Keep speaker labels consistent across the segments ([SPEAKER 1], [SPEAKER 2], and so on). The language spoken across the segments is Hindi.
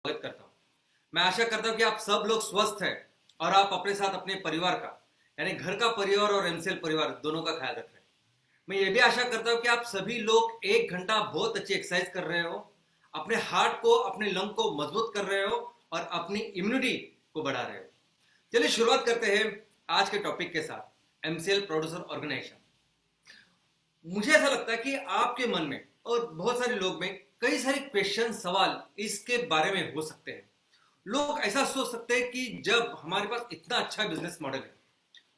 [SPEAKER 1] स्वागत करता हूँ। मैं आशा करता हूँ कि आप सब लोग स्वस्थ हैं और आप अपने साथ अपने परिवार का यानी घर का परिवार और एमसीएल परिवार दोनों का ख्याल रख रहे हैं। मैं ये भी आशा करता हूँ कि आप सभी लोग 1 घंटा बहुत अच्छी एक्सरसाइज कर रहे हो, अपने हार्ट को अपने लंग को मजबूत कर रहे हो और अपनी इम्यूनिटी को बढ़ा रहे हो। चलिए शुरुआत करते हैं आज के टॉपिक के साथ, एमसीएल प्रोड्यूसर ऑर्गेनाइजेशन। मुझे ऐसा लगता है कि आपके मन में और बहुत सारे लोग में कई सारे क्वेश्चन सवाल इसके बारे में हो सकते हैं। लोग ऐसा सोच सकते हैं कि जब हमारे पास इतना अच्छा बिजनेस मॉडल है,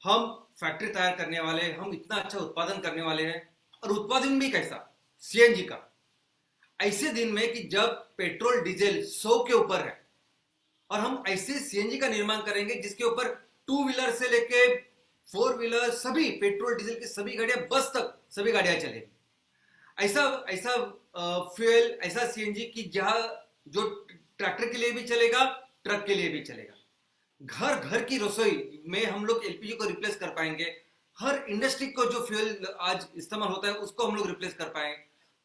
[SPEAKER 1] हम फैक्ट्री तैयार करने वाले हैं, हम इतना अच्छा उत्पादन करने वाले हैं और उत्पादन भी कैसा, सीएनजी का, ऐसे दिन में कि जब पेट्रोल डीजल 100 के ऊपर है और हम ऐसे सीएनजी का निर्माण करेंगे जिसके ऊपर टू व्हीलर से लेके फोर व्हीलर सभी पेट्रोल डीजल की सभी गाड़ियां, बस तक सभी गाड़ियां चलेगी। ऐसा ऐसा फ्यूल, ऐसा सीएनजी की जहां जो ट्रैक्टर के लिए भी चलेगा, ट्रक के लिए भी चलेगा। घर घर की रसोई में हम लोग एलपीजी को रिप्लेस कर पाएंगे। हर इंडस्ट्री को जो फ्यूल आज इस्तेमाल होता है उसको हम लोग रिप्लेस कर पाएंगे।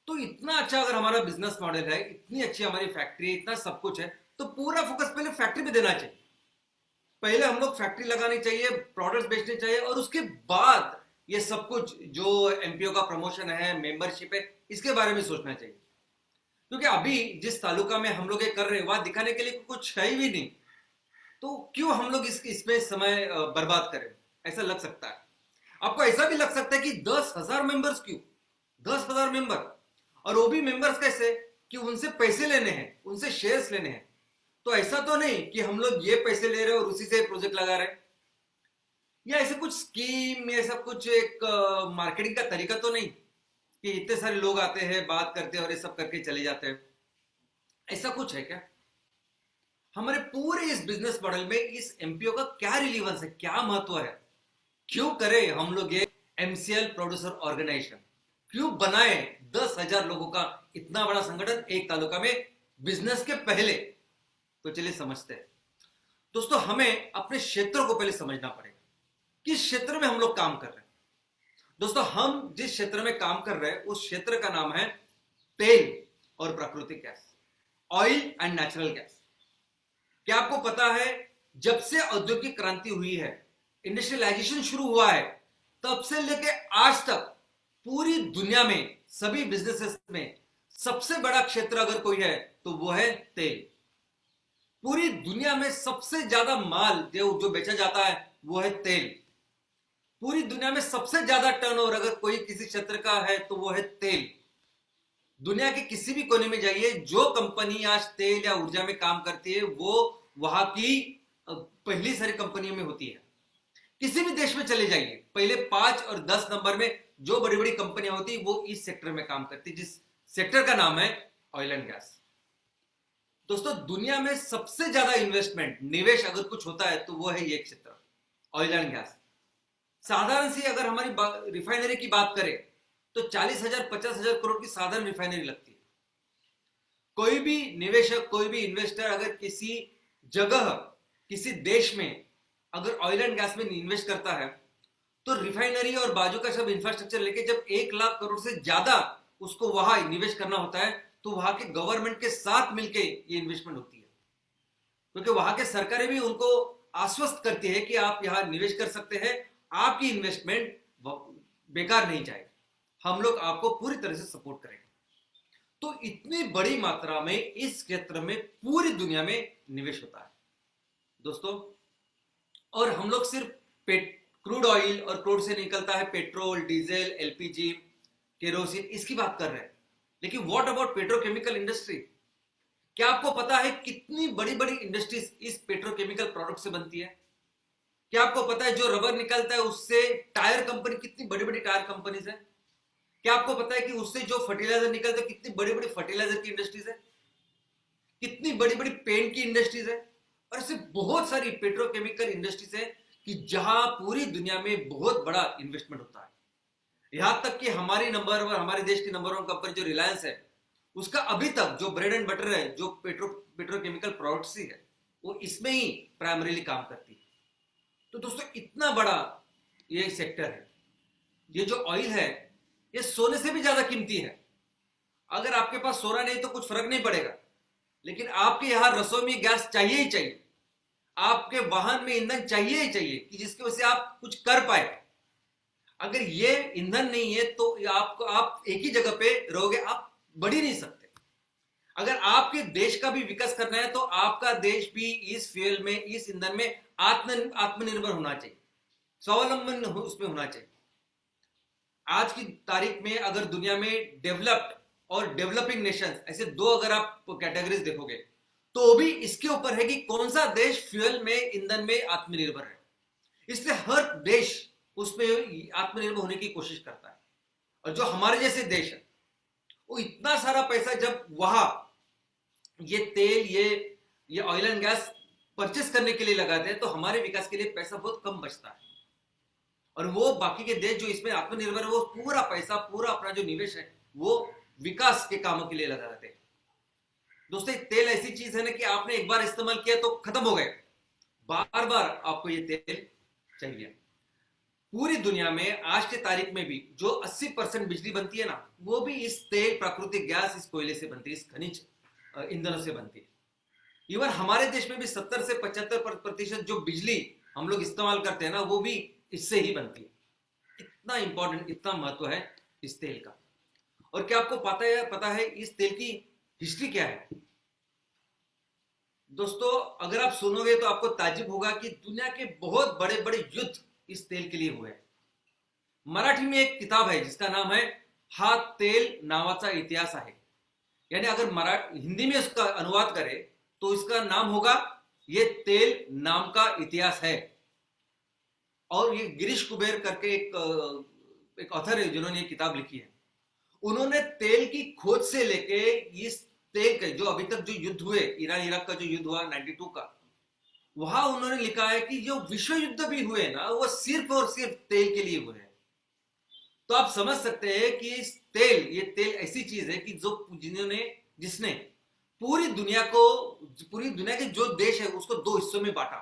[SPEAKER 1] तो इतना अच्छा अगर हमारा बिजनेस मॉडल है, इतनी अच्छी हमारी फैक्ट्री, इतना सब कुछ है, तो पूरा फोकस पहले फैक्ट्री पे देना चाहिए। पहले हम लोग फैक्ट्री लगानी चाहिए, प्रोडक्ट्स बेचने चाहिए और उसके बाद ये सब कुछ जो एमपीओ का प्रमोशन है, मेंबरशिप है, इसके बारे में सोचना चाहिए। क्योंकि अभी जिस तालुका में हम लोग ये कर रहे हैं वहां दिखाने के लिए कुछ है ही नहीं, तो क्यों हम लोग इसमें समय बर्बाद करें, ऐसा लग सकता है। आपको ऐसा भी लग सकता है कि 10,000 मेंबर्स क्यों, 10,000 मेंबर, और वो भी मेंबर्स कैसे कि उनसे पैसे लेने हैं, उनसे शेयर्स लेने हैं। तो ऐसा तो नहीं कि हम लोग ये पैसे ले रहे हैं और उसी से प्रोजेक्ट लगा रहे हैं, या ऐसे कुछ स्कीम, ये सब कुछ एक मार्केटिंग का तरीका तो नहीं कि इतने सारे लोग आते हैं, बात करते हैं और ये सब करके चले जाते हैं। ऐसा कुछ है क्या? हमारे पूरे इस बिजनेस मॉडल में इस एमपीओ का क्या रिलीवेंस है, क्या महत्व है? क्यों करें हम लोग ये एमसीएल प्रोड्यूसर ऑर्गेनाइजेशन? क्यों बनाए 10,000 लोगों का इतना बड़ा संगठन एक तालुका में बिजनेस के पहले? तो चलिए समझते हैं। दोस्तों, हमें अपने क्षेत्र को पहले समझना पड़ेगा, किस क्षेत्र में हम लोग काम कर रहे हैं। दोस्तों, हम जिस क्षेत्र में काम कर रहे हैं उस क्षेत्र का नाम है तेल और प्राकृतिक gas, oil and natural gas. क्या आपको पता है, जब से औद्योगिक क्रांति हुई है, इंडस्ट्रियलाइजेशन शुरू हुआ है, तब से लेके आज तक पूरी दुनिया में सभी बिजनेसेस में सबसे बड़ा क्षेत्र अगर कोई है तो वो है तेल। पूरी दुनिया में सबसे ज्यादा माल जो बेचा जाता है वो है तेल। पूरी दुनिया में सबसे ज्यादा टर्नओवर अगर कोई किसी क्षेत्र का है तो वो है तेल। दुनिया के किसी भी कोने में जाइए, जो कंपनी आज तेल या ऊर्जा में काम करती है वो वहां की पहली सारी कंपनियों में होती है। किसी भी देश में चले जाइए, पहले 5 और 10 नंबर में जो बड़ी बड़ी कंपनियां होती वो इस सेक्टर में काम करती, जिस सेक्टर का नाम है ऑयल एंड गैस। दोस्तों, दुनिया में सबसे ज्यादा इन्वेस्टमेंट, निवेश अगर कुछ होता है तो वो है ये क्षेत्र, ऑयल एंड गैस। साधारण सी अगर हमारी रिफाइनरी की बात करें तो 40,000 50,000 करोड़ की साधारण रिफाइनरी लगती है। कोई भी निवेशक, कोई भी इन्वेस्टर अगर किसी जगह, किसी देश में अगर ऑयल एंड गैस में इन्वेस्ट करता है तो रिफाइनरी और बाजू का सब इंफ्रास्ट्रक्चर लेके जब 1 लाख करोड़ से ज्यादा उसको वहां निवेश करना होता है तो वहां के गवर्नमेंट के साथ मिलके ये इन्वेस्टमेंट होती है। क्योंकि वहां के सरकारें भी उनको आश्वस्त करती है कि आप यहां निवेश कर सकते हैं, आपकी इन्वेस्टमेंट बेकार नहीं जाएगी, हम लोग आपको पूरी तरह से सपोर्ट करेंगे। तो इतनी बड़ी मात्रा में इस क्षेत्र में पूरी दुनिया में निवेश होता है दोस्तों। और हम लोग सिर्फ क्रूड ऑयल और क्रूड से निकलता है पेट्रोल, डीजल, एलपीजी, केरोसिन, इसकी बात कर रहे हैं। लेकिन व्हाट अबाउट पेट्रोकेमिकल इंडस्ट्री? क्या आपको पता है कितनी बड़ी बड़ी इंडस्ट्रीज इस पेट्रोकेमिकल प्रोडक्ट से बनती है? क्या आपको पता है जो रबर निकलता है उससे टायर कंपनी, कितनी बड़ी बड़ी टायर कंपनीज है? क्या आपको पता है कि उससे जो फर्टिलाइजर निकलता है, कितनी बड़ी बड़ी फर्टिलाइजर की इंडस्ट्रीज है, कितनी बड़ी बड़ी पेंट की इंडस्ट्रीज है, और ऐसे बहुत सारी पेट्रोकेमिकल इंडस्ट्रीज है कि जहां पूरी दुनिया में बहुत बड़ा इन्वेस्टमेंट होता है। यहां तक कि हमारी नंबर वन, हमारे देश की नंबर 1 कंपनी जो रिलायंस है, उसका अभी तक जो ब्रेड एंड बटर है, जो पेट्रोकेमिकल प्रोडक्ट्स ही है, वो इसमें ही प्राइमरीली काम करती है। तो दोस्तों, इतना बड़ा ये सेक्टर है। ये जो ऑयल है ये सोने से भी ज्यादा कीमती है। अगर आपके पास सोना नहीं तो कुछ फर्क नहीं पड़ेगा, लेकिन आपके यहां रसोई में गैस चाहिए ही चाहिए, आपके वाहन में ईंधन चाहिए ही चाहिए कि जिसकी वजह से आप कुछ कर पाए। अगर ये ईंधन नहीं है तो आपको आप एक ही जगह पे रहोगे, आप बढ़ ही नहीं सकते। अगर आपके देश का भी विकास करना है तो आपका देश भी इस फ्यूल में, इस ईंधन में आत्मनिर्भर होना चाहिए, स्वावलंबन उसमें होना चाहिए। आज की तारीख में अगर दुनिया में डेवलप्ड और डेवलपिंग नेशंस, ऐसे दो अगर आप कैटेगरीज देखोगे, तो भी इसके ऊपर है कि कौन सा देश फ्यूल में, ईंधन में आत्मनिर्भर है। इसलिए हर देश उसमें आत्मनिर्भर होने की कोशिश करता है। और जो हमारे जैसे देश है वो इतना सारा पैसा जब वहां ये तेल, ये ऑयल एंड गैस परचेस करने के लिए लगाते हैं, तो हमारे विकास के लिए पैसा बहुत कम बचता है। और वो बाकी के देश जो इसमें आत्मनिर्भर है, वो पूरा पैसा, पूरा अपना जो निवेश है, वो विकास के कामों के लिए लगा देते हैं। दोस्तों, तेल ऐसी चीज है ना कि आपने एक बार इस्तेमाल किया तो खत्म हो गए, बार बार आपको ये तेल चाहिए। पूरी दुनिया में आज के तारीख में भी जो 80% बिजली बनती है ना, वो भी इस तेल, प्राकृतिक गैस, इस कोयले से बनती है, इस खनिज ईंधनों से बनती है। इवन हमारे देश में भी 70 से 75% जो बिजली हम लोग इस्तेमाल करते हैं ना, वो भी इससे ही बनती है। इतना इंपॉर्टेंट, इतना महत्व है इस तेल का। और क्या आपको पता है इस तेल की हिस्ट्री क्या है? दोस्तों, अगर आप सुनोगे तो आपको ताज्जुब होगा कि दुनिया के बहुत बड़े बड़े युद्ध इस तेल के लिए हुए हैं। मराठी में एक किताब है जिसका नाम है हा तेल नावाचा इतिहास आहे। यानी अगर हिंदी में उसका अनुवाद करें तो इसका नाम होगा ये तेल नाम का इतिहास है। और ये गिरीश कुबेर करके एक ऑथर है जिन्होंने ये किताब लिखी है। उन्होंने तेल की खोज से लेके इस तेल के जो अभी तक जो युद्ध हुए, ईरान इराक का जो युद्ध हुआ 92 का, वहां उन्होंने लिखा है कि जो विश्व युद्ध भी हुए ना, वो सिर्फ और सिर्फ तेल के लिए हुए हैं। तो आप समझ सकते हैं कि ये तेल ऐसी चीज है कि जिसने पूरी दुनिया के जो देश है उसको दो हिस्सों में बांटा,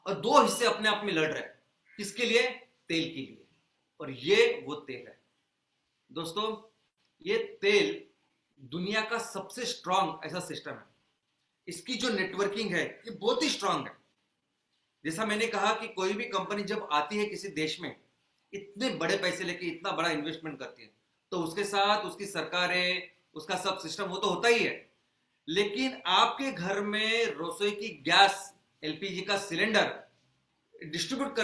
[SPEAKER 1] और दो हिस्से अपने आप में लड़ रहे हैं। किसके लिए? तेल के लिए। और ये वो तेल है। दोस्तों, ये तेल दुनिया का सबसे स्ट्रांग ऐसा सिस्टम है। इसकी जो नेटवर्किंग है ये बहुत ही स्ट्रांग है। जैसा मैंने कहा कि कोई भी कंपनी जब आती है किसी देश में, इतने बड़े पैसे लेके इतना बड़ा इन्वेस्टमेंट करती है, तो उसके साथ उसकी सरकारें, उसका सब सिस्टम वो तो होता ही है। लेकिन आपके घर में रसोई की गैस, एलपीजी का सिलेंडर डिस्ट्रीब्यूट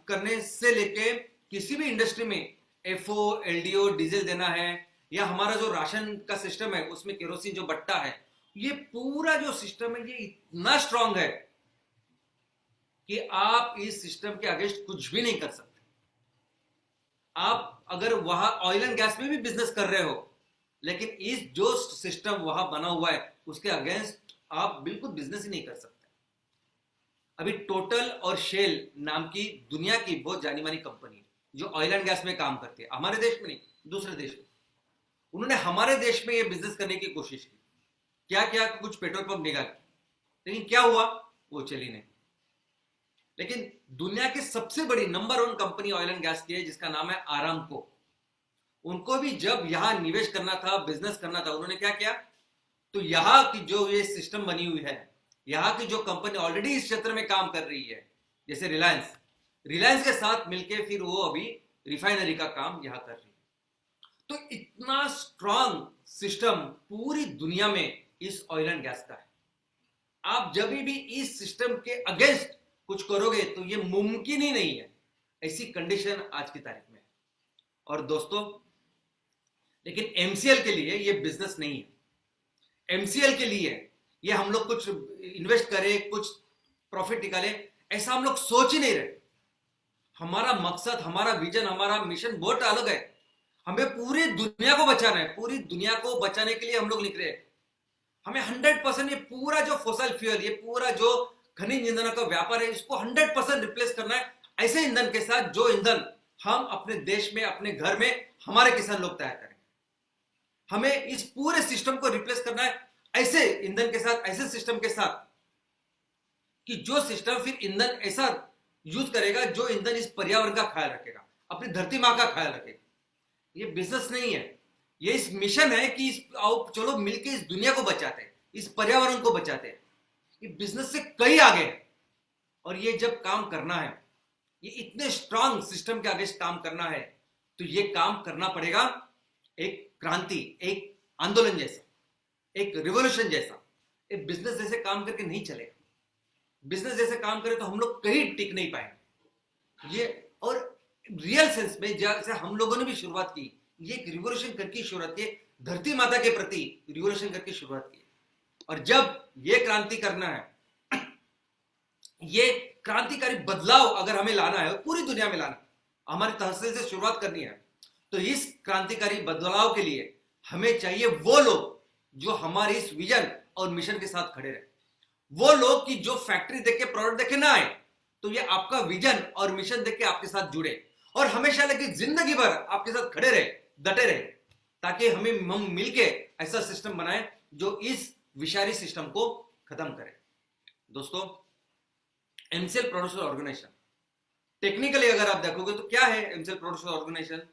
[SPEAKER 1] करने से लेके किसी भी इंडस्ट्री में एफओ, एलडीओ, डीजल देना है, या हमारा जो राशन का सिस्टम है उसमें केरोसिन जो बट्टा है, ये पूरा जो सिस्टम है ये इतना स्ट्रांग है कि आप इस सिस्टम के अगेंस्ट कुछ भी नहीं कर सकते। आप अगर वहां ऑयल एंड गैस में भी बिजनेस कर रहे हो, लेकिन इस जो सिस्टम वहां बना हुआ है उसके अगेंस्ट आप बिल्कुल बिजनेस ही नहीं कर सकते। अभी टोटल और शेल नाम की दुनिया की बहुत जानी मानी कंपनी जो ऑयल एंड गैस में काम करती है, हमारे देश में नहीं, दूसरे देश में, उन्होंने हमारे देश में ये बिजनेस करने की कोशिश की। क्या क्या कुछ पेट्रोल पंप निकाले, लेकिन क्या हुआ? वो चली नहीं। लेकिन दुनिया की सबसे बड़ी number 1 company oil and gas की है जिसका नाम है आरामको। उनको भी जब यहां निवेश करना था, बिजनेस करना था, उन्होंने क्या किया? तो यहां की जो ये सिस्टम बनी हुई है, यहां की जो कंपनी ऑलरेडी इस क्षेत्र में काम कर रही है, जैसे रिलायंस के साथ मिलकर फिर वो अभी रिफाइनरी का काम यहां कर रही है। तो इतना स्ट्रांग सिस्टम पूरी दुनिया में इस ऑयल एंड गैस का है। आप जब भी इस सिस्टम के अगेंस्ट कुछ करोगे तो ये मुमकिन ही नहीं है। ऐसी कंडीशन आज की तारीख में है। और दोस्तों, लेकिन एमसीएल के लिए ये बिजनेस नहीं है। एमसीएल के लिए ये हम लोग कुछ इन्वेस्ट करें, कुछ प्रॉफिट निकाले, ऐसा हम लोग सोच ही नहीं रहे। हमारा मकसद, हमारा विजन, हमारा मिशन बहुत अलग है। हमें पूरी दुनिया को बचाना है। पूरी दुनिया को बचाने के लिए हम लोग निकले हैं। हमें 100% ये पूरा जो फॉसिल फ्यूल, ये पूरा जो खनिज ईंधन का व्यापार है, इसको 100% रिप्लेस करना है ऐसे ईंधन के साथ जो ईंधन हम अपने देश में, अपने घर में हमारे किसान लोग तैयार करें। हमें इस पूरे सिस्टम को रिप्लेस करना है ऐसे ईंधन के साथ, ऐसे सिस्टम के साथ कि जो सिस्टम फिर ईंधन ऐसा यूज करेगा जो ईंधन इस पर्यावरण का ख्याल रखेगा, अपनी धरती मां का ख्याल रखेगा। ये बिजनेस नहीं है, ये इस मिशन है कि आओ चलो मिलकर इस दुनिया को बचाते हैं। इस पर्यावरण को बचाते हैं, ये बिजनेस से कई आगे है। और ये जब काम करना है, ये इतने स्ट्रांग सिस्टम के अगेंस्ट काम करना है, तो ये काम करना पड़ेगा एक क्रांति, एक आंदोलन जैसा, एक रिवॉल्यूशन जैसा। एक बिजनेस जैसे काम करके नहीं चलेगा। बिजनेस जैसे काम करे तो हम लोग कहीं टिक नहीं पाएंगे। ये और रियल सेंस में जैसे हम लोगों ने भी शुरुआत की, ये एक रिवॉल्यूशन करके शुरुआत की, धरती माता के प्रति रिवॉल्यूशन करके शुरुआत की। और जब ये क्रांति करना है, ये क्रांतिकारी बदलाव अगर हमें लाना है, पूरी दुनिया में लाना, हमारी तहसील से शुरुआत करनी है, तो इस क्रांतिकारी बदलाव के लिए हमें चाहिए वो लोग जो हमारे इस विजन और मिशन के साथ खड़े रहे। वो लोग कि जो फैक्ट्री देख के, प्रोडक्ट देख के ना आए, तो ये आपका विजन और मिशन देख के आपके साथ जुड़े और हमेशा लगे जिंदगी भर आपके साथ खड़े रहे, डटे रहे, ताकि हम मिलके ऐसा सिस्टम बनाए जो इस विषारी सिस्टम को खत्म करे। दोस्तों, एमसीएल प्रोड्यूसर ऑर्गेनाइजेशन, टेक्निकली अगर आप देखोगे तो क्या है एमसीएल प्रोड्यूसर ऑर्गेनाइजेशन?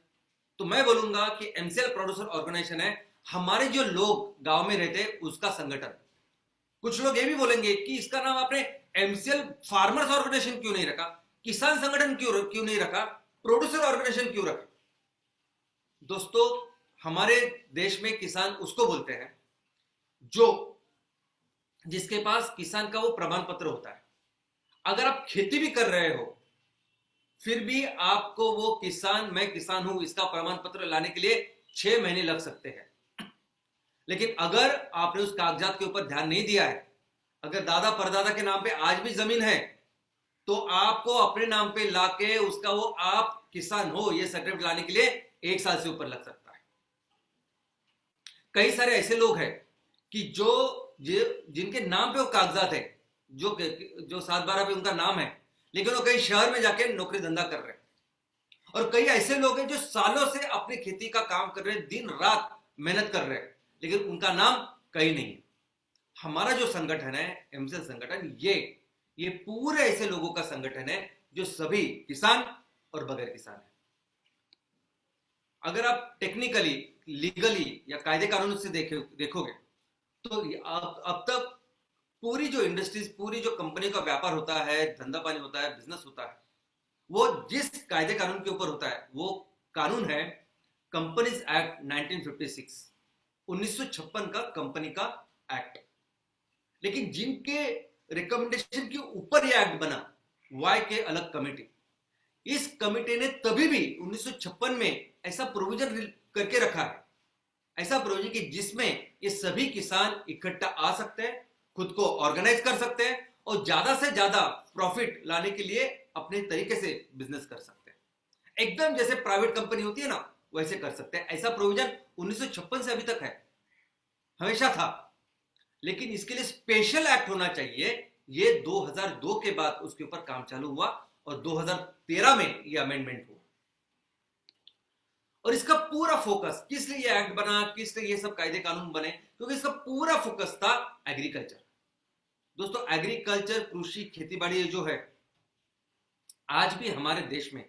[SPEAKER 1] तो मैं बोलूंगा कि एमसीएल प्रोड्यूसर ऑर्गेनाइजेशन है हमारे जो लोग गांव में रहते हैं उसका संगठन। कुछ लोग ये भी बोलेंगे कि इसका नाम आपने एमसीएल फार्मर्स ऑर्गेनाइजेशन क्यों नहीं रखा, किसान संगठन क्यों नहीं रखा, प्रोड्यूसर ऑर्गेनाइजेशन क्यों रखा? दोस्तों, हमारे देश में किसान उसको बोलते हैं जो जिसके पास किसान का वो प्रमाण पत्र होता है। अगर आप खेती भी कर रहे हो, फिर भी आपको वो मैं किसान हूं इसका प्रमाण पत्र लाने के लिए 6 महीने लग सकते हैं। लेकिन अगर आपने उस कागजात के ऊपर ध्यान नहीं दिया है, अगर दादा परदादा के नाम पे आज भी जमीन है, तो आपको अपने नाम पे लाके उसका वो आप किसान हो ये सर्टिफिकेट लाने के लिए 1 साल से ऊपर लग सकता है। कई सारे ऐसे लोग हैं कि जिनके नाम पे वो कागजात है, जो 7/12 पे उनका नाम है, लेकिन वो कई शहर में जाके नौकरी धंधा कर रहे हैं। और कई ऐसे लोग हैं जो सालों से अपनी खेती का काम कर रहे हैं, दिन रात मेहनत कर रहे हैं, लेकिन उनका नाम कहीं नहीं है। हमारा जो संगठन है एमसीएल संगठन, ये पूरे ऐसे लोगों का संगठन है जो सभी किसान और बगैर किसान है। अगर आप टेक्निकली, लीगली या कायदे कानून से देखोगे तो अब तक पूरी जो इंडस्ट्रीज, पूरी जो कंपनी का व्यापार होता है, धंधा पानी होता है, बिजनेस होता है, वो जिस कायदे कानून के ऊपर होता है वो कानून है कंपनीज एक्ट 1956, 1956 का कंपनी का एक्ट। लेकिन जिनके रिकमेंडेशन के ऊपर यह एक्ट बना, वाई के अलग कमेटी, इस कमेटी ने तभी भी 1956 में ऐसा प्रोविजन करके रखा है, ऐसा प्रोविजन कि जिसमें ये सभी किसान इकट्ठा आ सकते हैं, खुद को ऑर्गेनाइज कर सकते हैं और ज्यादा से ज्यादा प्रॉफिट लाने के लिए अपने तरीके से बिजनेस कर सकते हैं। एकदम जैसे प्राइवेट कंपनी होती है ना, वैसे कर सकते हैं। ऐसा प्रोविजन 1956 से अभी तक है, हमेशा था। लेकिन इसके लिए स्पेशल एक्ट होना चाहिए। ये 2002 के बाद उसके ऊपर काम चालू हुआ और 2013 में ये अमेंडमेंट हुआ। और इसका पूरा फोकस, किस लिए ये एक्ट बना, किस लिए ये सब कायदे कानून बने, क्योंकि इसका पूरा फोकस था एग्रीकल्चर। दोस्तों, एग्रीकल्चर, कृषि, खेतीबाड़ी जो है, आज भी हमारे देश में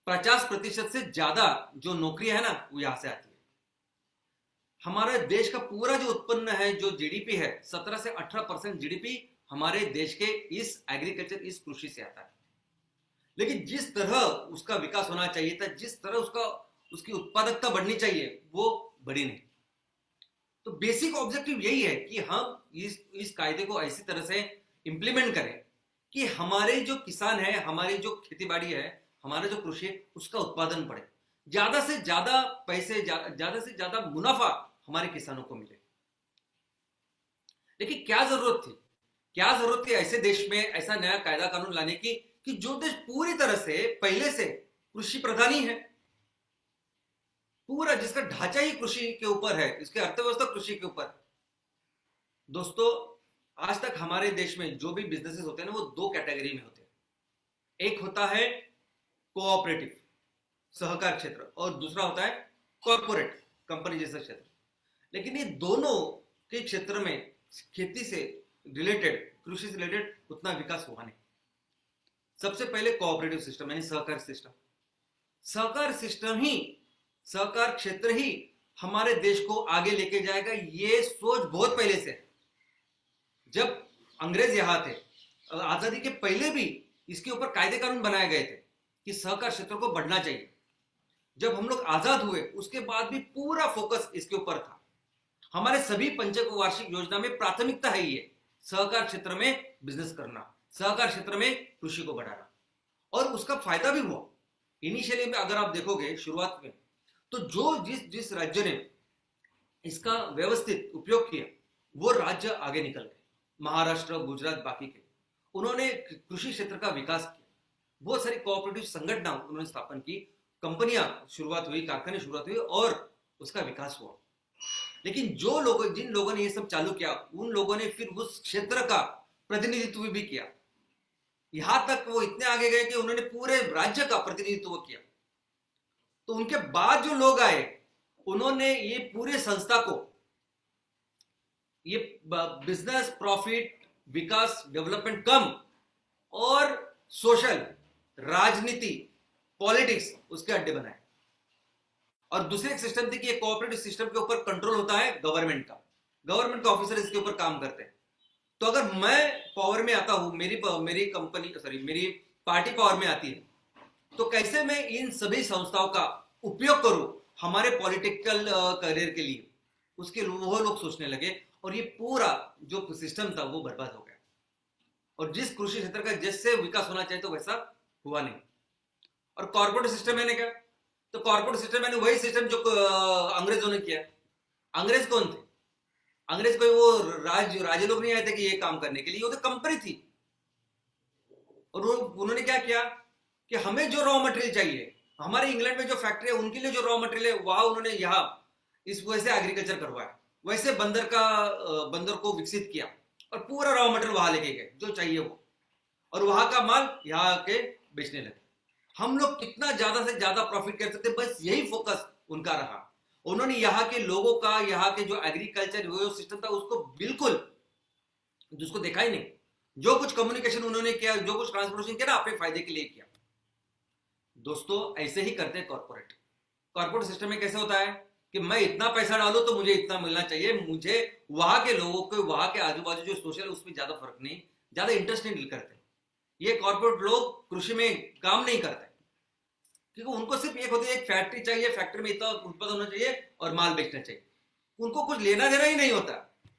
[SPEAKER 1] 50% से ज्यादा जो नौकरियां है ना, वो यहां से आती है। हमारे देश का पूरा जो उत्पन्न है, जो जीडीपी है, 17 से 18% जीडीपी हमारे देश के इस एग्रीकल्चर, इस कृषि से आता है। लेकिन जिस तरह उसका विकास होना चाहिए था, जिस तरह उसकी उत्पादकता बढ़नी चाहिए, वो बढ़ी नहीं। तो बेसिक ऑब्जेक्टिव यही है कि हम इस कायदे को ऐसी तरह से इंप्लीमेंट करें कि हमारे जो किसान है, हमारी जो खेतीबाड़ी है, हमारा जो कृषि है, उसका उत्पादन बढ़े, ज्यादा से ज्यादा पैसे, ज्यादा से ज्यादा मुनाफा हमारे किसानों को मिले। लेकिन क्या जरूरत थी ऐसे देश में ऐसा नया कायदा कानून लाने की कि जो देश पूरी तरह से पहले से कृषि प्रधान ही है, पूरा जिसका ढांचा ही कृषि के ऊपर है, इसकी अर्थव्यवस्था कृषि के ऊपर। दोस्तों, आज तक हमारे देश में जो भी बिजनेसेस होते हैं ना, वो 2 कैटेगरी में होते हैं। एक होता है कोऑपरेटिव, सहकार क्षेत्र, और दूसरा होता है कॉर्पोरेट, कंपनी जैसा क्षेत्र। लेकिन ये दोनों के क्षेत्र में खेती से रिलेटेड, कृषि से रिलेटेड उतना विकास हुआ नहीं। सबसे पहले कोऑपरेटिव सिस्टम यानी सहकार सिस्टम, सहकार क्षेत्र ही हमारे देश को आगे लेके जाएगा। ये सोच बहुत पहले से है। जब अंग्रेज यहाँ थे, आजादी के पहले भी इसके ऊपर कायदे कानून बनाए गए थे कि सहकार क्षेत्र को बढ़ना चाहिए। जब हम लोग आजाद हुए उसके बाद भी पूरा फोकस इसके ऊपर था। हमारे सभी पंचक वार्षिक योजना में प्राथमिकता है ये सहकार क्षेत्र में बिजनेस करना, सहकार क्षेत्र में कृषि को बढ़ाना, और उसका फायदा भी हुआ। इनिशियली में अगर आप देखोगे शुरुआत में, तो जो जिस जिस राज्य ने इसका व्यवस्थित उपयोग किया वो राज्य आगे निकल गए। महाराष्ट्र, गुजरात, बाकी के उन्होंने कृषि क्षेत्र का विकास किया। बहुत सारी कोऑपरेटिव संगठन उन्होंने स्थापन की, कंपनियां शुरुआत हुई, कारखाने शुरुआत हुई और उसका विकास हुआ। लेकिन जिन लोगों ने ये सब चालू किया उन लोगों ने फिर उस क्षेत्र का प्रतिनिधित्व भी किया। यहां तक वो इतने आगे गए कि उन्होंने पूरे राज्य का प्रतिनिधित्व किया। तो उनके बाद जो लोग आए उन्होंने ये पूरे संस्था को ये बिजनेस, प्रॉफिट, विकास, डेवलपमेंट कम और सोशल, राजनीति, पॉलिटिक्स उसके अड्डे बनाए। और दूसरी एक सिस्टम थी कि एक कोऑपरेटिव सिस्टम के ऊपर कंट्रोल होता है गवर्नमेंट का, गवर्नमेंट का ऑफिसर इसके ऊपर काम करते हैं। तो अगर मैं पावर में आता हूं, मेरी कंपनी मेरी पार्टी पावर में आती है, तो कैसे मैं इन सभी संस्थाओं का उपयोग करूं हमारे पॉलिटिकल करियर के लिए, उसके वो लोग सोचने लगे और ये पूरा जो सिस्टम था वो बर्बाद हो गया। और जिस कृषि क्षेत्र का जिससे विकास होना चाहिए तो वैसा हुआ नहीं। और कॉर्पोरेट सिस्टम मैंने क्या, तो कॉर्पोरेट सिस्टम मैंने वही सिस्टम जो अंग्रेजों ने किया। अंग्रेज कौन थे? अंग्रेज कोई वो राजे लोग नहीं आए थे कि ये काम करने के लिए, वो तो कंपनी थी। और उन्होंने क्या किया कि हमें जो रॉ मटेरियल चाहिए, हमारे इंग्लैंड में जो फैक्ट्री है उनके लिए जो रॉ मटेरियल है वहां उन्होंने यहाँ इस वजह से एग्रीकल्चर करवाया, वैसे बंदर को विकसित किया और पूरा रॉ मटेरियल वहां लेके गए जो चाहिए वो, और वहां का माल यहाँ के बेचने लगे। हम लोग कितना ज्यादा से ज्यादा प्रॉफिट कर सकते, बस यही फोकस उनका रहा। उन्होंने यहाँ के लोगों का, यहाँ के जो एग्रीकल्चर वो सिस्टम था उसको बिल्कुल जिसको देखा ही नहीं। जो कुछ कम्युनिकेशन उन्होंने किया, जो कुछ ट्रांसपोर्टेशन किया ना, अपने फायदे के लिए किया। दोस्तों ऐसे ही करते हैं कॉर्पोरेट सिस्टम में। कैसे होता है कि मैं इतना पैसा डालू तो मुझे इतना मिलना चाहिए, मुझे वहां के लोगों को, वहां के आजू बाजू जो सोशल उसमें ज्यादा फर्क नहीं, ज्यादा इंटरेस्ट नहीं करते। ये कॉर्पोरेट लोग कृषि में काम नहीं करते क्योंकि उनको सिर्फ एक होती है, एक फैक्ट्री चाहिए, फैक्ट्री में इतना उत्पादन होना चाहिए और माल बेचना चाहिए। उनको कुछ लेना देना ही नहीं होता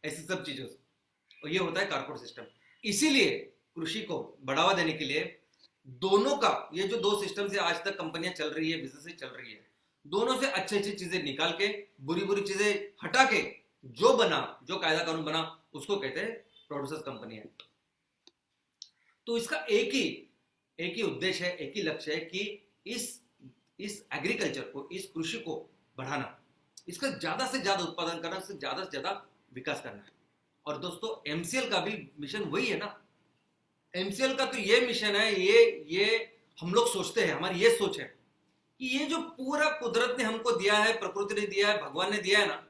[SPEAKER 1] ऐसी सब चीजों से। और ये होता है कॉर्पोरेट सिस्टम। इसीलिए कृषि को बढ़ावा देने के लिए दोनों का, ये जो दो सिस्टम से आज तक कंपनियां चल रही है, बिजनेस चल रही है, दोनों से अच्छी अच्छी चीजें निकाल के, बुरी बुरी चीजें हटा के जो कायदा कानून बना उसको कहते हैं प्रोड्यूसर्स कंपनी एक्ट। तो इसका एक ही उद्देश्य है, एक ही लक्ष्य है कि इस एग्रीकल्चर को, इस कृषि को बढ़ाना, इसका ज्यादा से ज्यादा उत्पादन करना, इससे ज्यादा से ज्यादा विकास करना है। और दोस्तों एमसीएल का भी मिशन वही है ना। एमसीएल का तो ये मिशन है, ये हम लोग सोचते हैं, हमारी ये सोच है कि ये जो पूरा कुदरत ने हमको दिया है, प्रकृति ने दिया है, भगवान ने दिया है ना,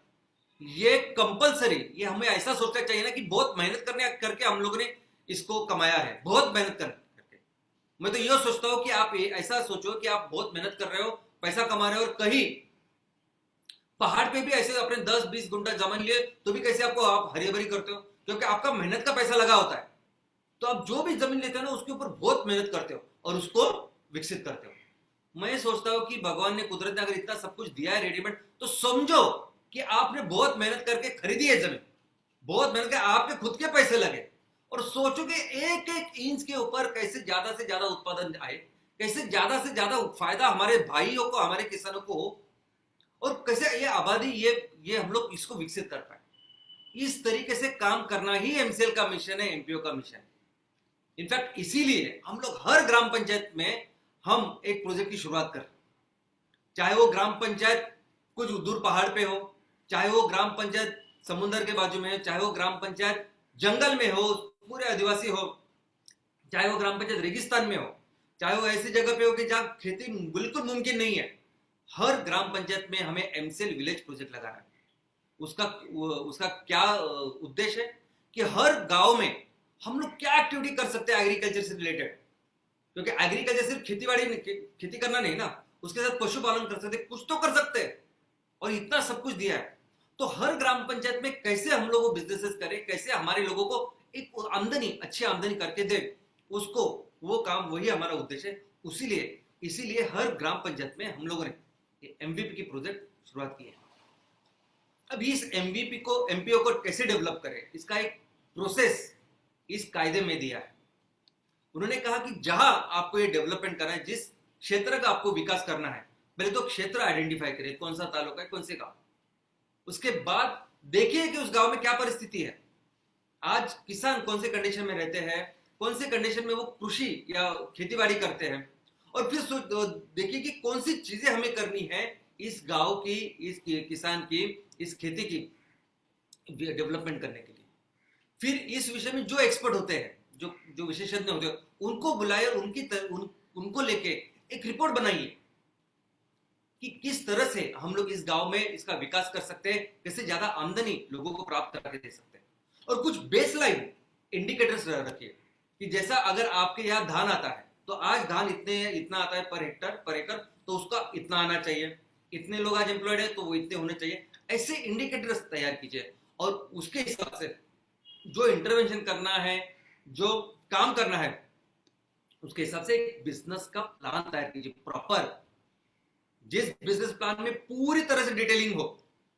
[SPEAKER 1] ये कंपलसरी, ये हमें ऐसा सोचना चाहिए ना कि बहुत मेहनत करके हम लोगों ने इसको कमाया है, बहुत मेहनत करके। मैं तो ये सोचता हूं कि आप ऐसा सोचो कि आप बहुत मेहनत कर रहे हो, पैसा कमा रहे हो, और कहीं पहाड़ पे भी ऐसे अपने 10-20 गुंठा जमीन लिए तो भी कैसे आप हरी भरी करते हो, क्योंकि आपका मेहनत का पैसा लगा होता है। तो आप जो भी जमीन लेते हो ना उसके ऊपर बहुत मेहनत करते हो और उसको विकसित करते हो। मैं सोचता हूं कि भगवान ने, कुदरत ने अगर इतना सब कुछ दिया है रेडीमेड, तो समझो कि आपने बहुत मेहनत करके खरीदी है जमीन, बहुत मेहनत करके आपके खुद के पैसे लगे, और सोचो कि एक एक इंच के ऊपर कैसे ज्यादा से ज्यादा उत्पादन आए, कैसे ज्यादा से ज्यादा फायदा हमारे भाइयों को, हमारे किसानों को हो, और कैसे ये आबादी, ये हम लोग इसको विकसित कर पाए। इस तरीके से काम करना ही एमसीएल का मिशन है, एमपीओ का मिशन है। इनफैक्ट इसीलिए हम लोग हर ग्राम पंचायत में हम एक प्रोजेक्ट की शुरुआत कर, चाहे वो ग्राम पंचायत कुछ दूर पहाड़ पे हो, चाहे वो ग्राम पंचायत समुद्र के बाजू में हो, चाहे वो ग्राम पंचायत जंगल में हो, पूरे आदिवासी हो, चाहे वो ग्राम पंचायत रेगिस्तान में हो, चाहे वो ऐसी जगह पे हो कि जहां खेती बिल्कुल मुमकिन नहीं है। हर ग्राम पंचायत में हमें एमसीएल विलेज प्रोजेक्ट लगाना है। उसका क्या उद्देश्य है कि हर गांव में हम लोग क्या एक्टिविटी कर सकते हैं एग्रीकल्चर से रिलेटेड, क्योंकि एग्रीकल्चर सिर्फ खेती करना नहीं ना, उसके साथ पशुपालन कर सकते, कुछ तो कर सकते हैं, और इतना सब कुछ दिया है। तो हर ग्राम पंचायत में कैसे हम लोग बिजनेसेस करें, कैसे हमारे लोगों को एक आमदनी, अच्छी आमदनी करके दे उसको, वो काम, वही हमारा उद्देश्य है। इसीलिए हर ग्राम पंचायत में हम लोगों ने एमवीपी की प्रोजेक्ट शुरुआत की है। अब इस एमवीपी को, एमपीओ को कैसे डेवलप करें, इसका एक प्रोसेस इस कायदे में दिया है। उन्होंने कहा कि जहां आपको ये डेवलपमेंट करना है, जिस क्षेत्र का आपको विकास करना है, पहले तो क्षेत्र आइडेंटिफाई करिए, कौन सा तालुका है, कौन से गांव। उसके बाद देखिए कि उस गांव में क्या परिस्थिति है, आज किसान कौन से कंडीशन में रहते हैं, कौन से कंडीशन में वो कृषि या खेतीबाड़ी करते हैं, और फिर देखिए कि कौन सी चीजें हमें करनी है इस गांव की, इस किसान की, इस खेती की डेवलपमेंट करने के लिए। फिर इस विषय में जो एक्सपर्ट होते हैं, जो जो विशेषज्ञ होते हैं, उनको बुलाए और उनको लेके एक रिपोर्ट बनाइए कि किस तरह से हम लोग इस गांव में इसका विकास कर सकते हैं, कैसे ज्यादा आमदनी लोगों को प्राप्त करके दे सकते हैं। और कुछ बेसलाइन इंडिकेटर्स रखिए कि जैसा अगर आपके यहाँ धान आता है तो आज धान इतना आता है पर हेक्टर, पर एकड़, तो उसका इतना आना चाहिए, इतने लोग आज एम्प्लॉयड है तो वो इतने होने चाहिए। ऐसे इंडिकेटर्स तैयार कीजिए और उसके हिसाब से जो इंटरवेंशन करना है, जो काम करना है, उसके हिसाब से एक बिजनेस का प्लान तैयार कीजिए प्रॉपर, जिस बिजनेस प्लान में पूरी तरह से डिटेलिंग हो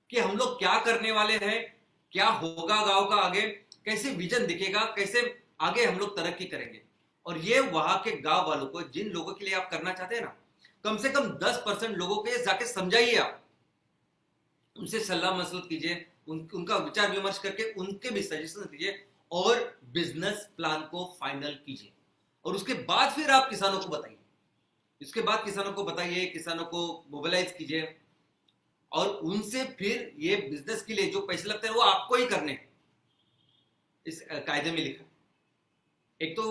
[SPEAKER 1] कि हम लोग क्या करने वाले हैं, क्या होगा गांव का आगे, कैसे विजन दिखेगा, कैसे आगे हम लोग तरक्की करेंगे। और ये वहां के गांव वालों को, जिन लोगों के लिए आप करना चाहते हैं ना, कम से कम 10% लोगों के जाके समझाइए, आप उनसे सलाह मशवरा कीजिए, उनका विचार विमर्श करके उनके भी सजेशन दीजिए और बिजनेस प्लान को फाइनल कीजिए। और उसके बाद फिर आप किसानों को बताइए, किसानों को मोबिलाइज कीजिए और उनसे फिर ये बिजनेस के लिए जो पैसे लगते हैं वो आपको ही करने हैं। इस कायदे में लिखा, एक तो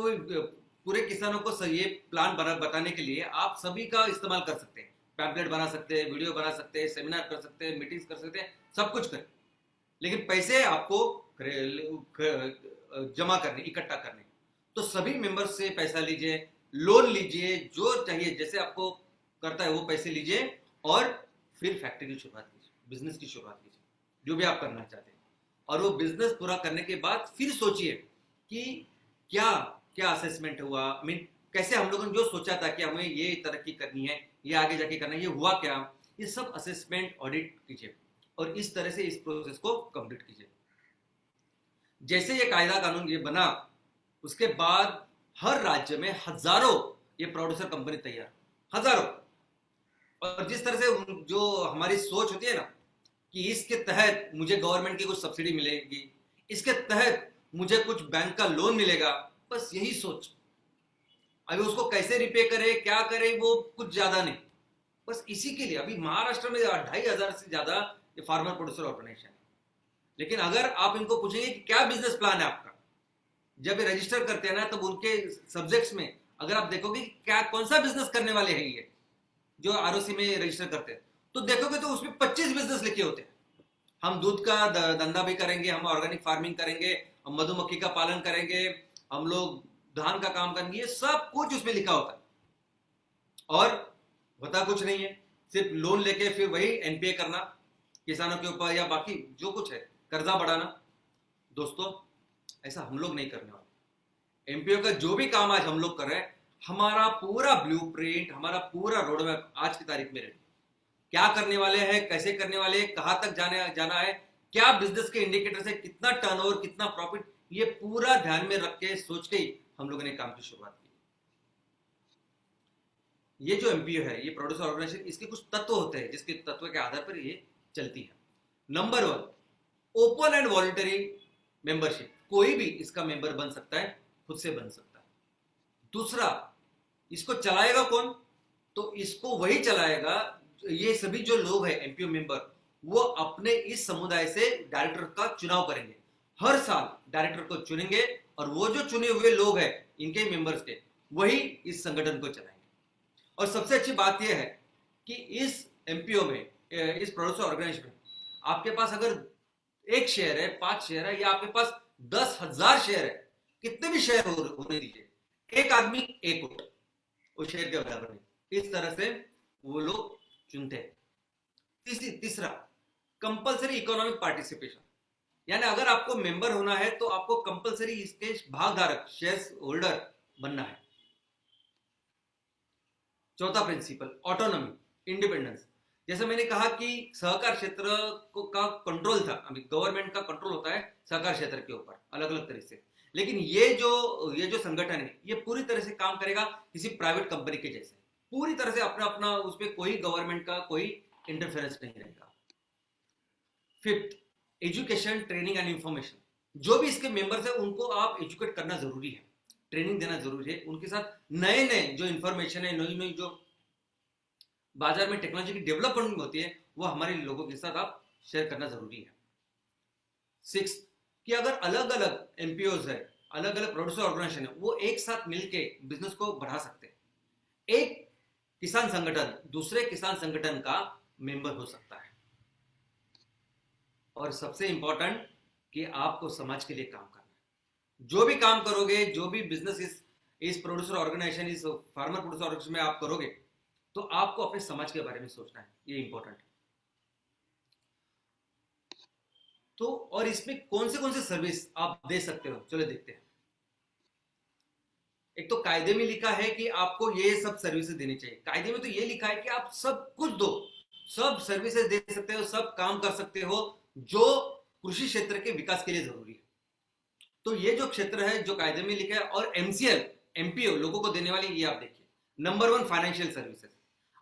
[SPEAKER 1] पूरे किसानों को ये प्लान बताने के लिए आप सभी का इस्तेमाल कर सकते हैं, पैम्पलेट बना सकते हैं, वीडियो बना सकते हैं, सेमिनार कर सकते हैं, मीटिंग्स कर सकते हैं, सब कुछ करें, लेकिन पैसे आपको जमा करने, इकट्ठा करने। तो सभी मेंबर्स से पैसा लीजिए, लोन लीजिए, जो चाहिए जैसे आपको करता है वो पैसे लीजिए और फिर फैक्ट्री की शुरुआत कीजिए, बिजनेस की शुरुआत कीजिए, जो भी आप करना चाहते हैं। और वो बिजनेस पूरा करने के बाद फिर सोचिए कि क्या क्या असेसमेंट हुआ, मीन कैसे हम लोगों ने जो सोचा था कि हमें ये तरक्की करनी है, ये आगे जाके करना है, ये हुआ क्या, ये सब असेसमेंट ऑडिट कीजिए और इस तरह से इस प्रोसेस को कंप्लीट कीजिए। जैसे ये कायदा कानून ये बना, उसके बाद हर राज्य में हजारों ये प्रोड्यूसर कंपनी तैयार, हजारों। और जिस तरह से जो हमारी सोच होती है ना कि इसके तहत मुझे गवर्नमेंट की कुछ सब्सिडी मिलेगी, इसके तहत मुझे कुछ बैंक का लोन मिलेगा, बस यही सोच। अभी उसको कैसे रिपे करे, क्या करे, वो कुछ ज्यादा नहीं, बस इसी के लिए अभी महाराष्ट्र में 2500 से ज्यादा ये फार्मर प्रोड्यूसर ऑर्गेनाइजेशन है। लेकिन अगर आप इनको पूछेंगे कि क्या बिजनेस प्लान है आपका, जब ये रजिस्टर करते हैं ना, तब उनके सब्जेक्ट्स में अगर आप देखोगे कि क्या कौन सा बिजनेस करने वाले हैं ये जो आरओसी में रजिस्टर करते हैं, तो देखोगे तो उसमें 25 बिजनेस लिखे होते हैं। हम दूध का धंधा भी करेंगे, हम ऑर्गेनिक फार्मिंग करेंगे, हम मधुमक्खी का पालन करेंगे, हम लोग धान का काम करेंगे, ये सब कुछ उसमें लिखा होता है। और होता कुछ नहीं है, सिर्फ लोन लेके फिर वही एनपीए करना किसानों के ऊपर, या बाकी जो कुछ है कर्जा बढ़ाना। दोस्तों, ऐसा हम लोग नहीं करने वाले। एमपीओ का जो भी काम आज हम लोग कर रहे हैं, हमारा पूरा ब्लूप्रिंट, हमारा पूरा रोड मैप आज की तारीख में रेडी, क्या करने वाले हैं, कैसे करने वाले हैं, कहां तक जाना है, क्या बिजनेस के इंडिकेटर से कितना टर्नओवर, कितना प्रॉफिट, ये पूरा ध्यान में रख के सोच के ही हम लोगों ने काम की शुरुआत की। ये जो एमपीओ है, ये प्रोड्यूसर ऑर्गेनाइजेशन, इसके कुछ तत्व होते हैं जिसके तत्व के आधार पर ये चलती है। Number 1, open and voluntary membership, कोई भी इसका मेंबर बन सकता है, खुद से बन सकता है। दूसरा, इसको चलाएगा कौन, तो इसको वही चलाएगा, ये सभी जो लोग हैं एमपीओ मेंबर, वो अपने इस समुदाय से डायरेक्टर का चुनाव करेंगे, हर साल डायरेक्टर को चुनेंगे और वो जो चुने हुए लोग हैं इनके मेंबर्स के, वही इस संगठन को चलाएंगे। और सबसे अच्छी बात यह है कि इस एमपीओ में, इस प्रोड्यूसर ऑर्गेनाइजेशन में, आपके पास अगर 1 शेयर है, 5 शेयर है, या आपके पास 10,000 शेयर है, कितने भी शेयर होने दीजिए, एक आदमी एक वोट, वो शेयर के बराबर नहीं। इस तरह से वो लोग चुनते हैं। तीसरा, कंपलसरी इकोनॉमिक पार्टिसिपेशन, यानी अगर आपको मेंबर होना है तो आपको कंपलसरी इसके भागधारक शेयर होल्डर बनना है। चौथा प्रिंसिपल ऑटोनॉमी, इंडिपेंडेंस। जैसे मैंने कहा कि सहकार क्षेत्र का कंट्रोल था, अभी गवर्नमेंट का कंट्रोल होता है सहकार क्षेत्र के ऊपर अलग अलग तरह से, लेकिन ये जो संगठन है ये पूरी तरह से काम करेगा किसी प्राइवेट कंपनी के जैसे, पूरी तरह से अपना अपना, उसमें कोई गवर्नमेंट का कोई इंटरफेरेंस नहीं रहेगा। Fifth, education, training and information. जो भी इसके मेंबर्स है उनको आप एजुकेट करना जरूरी है, ट्रेनिंग देना जरूरी है, उनके साथ नए नए जो इंफॉर्मेशन है, नई नई जो बाजार में टेक्नोलॉजी की डेवलपमेंट होती है वो हमारे लोगों के साथ आप शेयर करना जरूरी है। सिक्स, कि अगर अलग अलग एमपीओज है, अलग अलग प्रोड्यूसर ऑर्गेनाइजेशन है, वो एक साथ मिलके बिजनेस को बढ़ा सकते हैं। एक किसान संगठन दूसरे किसान संगठन का मेंबर हो सकता है। और सबसे इंपॉर्टेंट कि आपको समाज के लिए काम करना है। जो भी काम करोगे, जो भी बिजनेस इस प्रोड्यूसर ऑर्गेनाइजेशन, इस फार्मर प्रोड्यूसर ऑर्गेनाइजेशन में आप करोगे, तो आपको अपने समाज के बारे में सोचना है, ये इंपॉर्टेंट है। तो और इसमें कौन से सर्विस आप दे सकते हो, चलो देखते हैं। एक तो कायदे में लिखा है कि आपको ये सब सर्विसेज देनी चाहिए। कायदे में तो ये लिखा है कि आप सब कुछ दो, सब सर्विसेज दे सकते हो, सब काम कर सकते हो जो कृषि क्षेत्र के विकास के लिए जरूरी है। तो ये जो क्षेत्र है जो कायदे में लिखा है, और एमसीएल एमपीओ लोगों को देने वाली, ये आप देखिए नंबर 1 फाइनेंशियल सर्विसेज।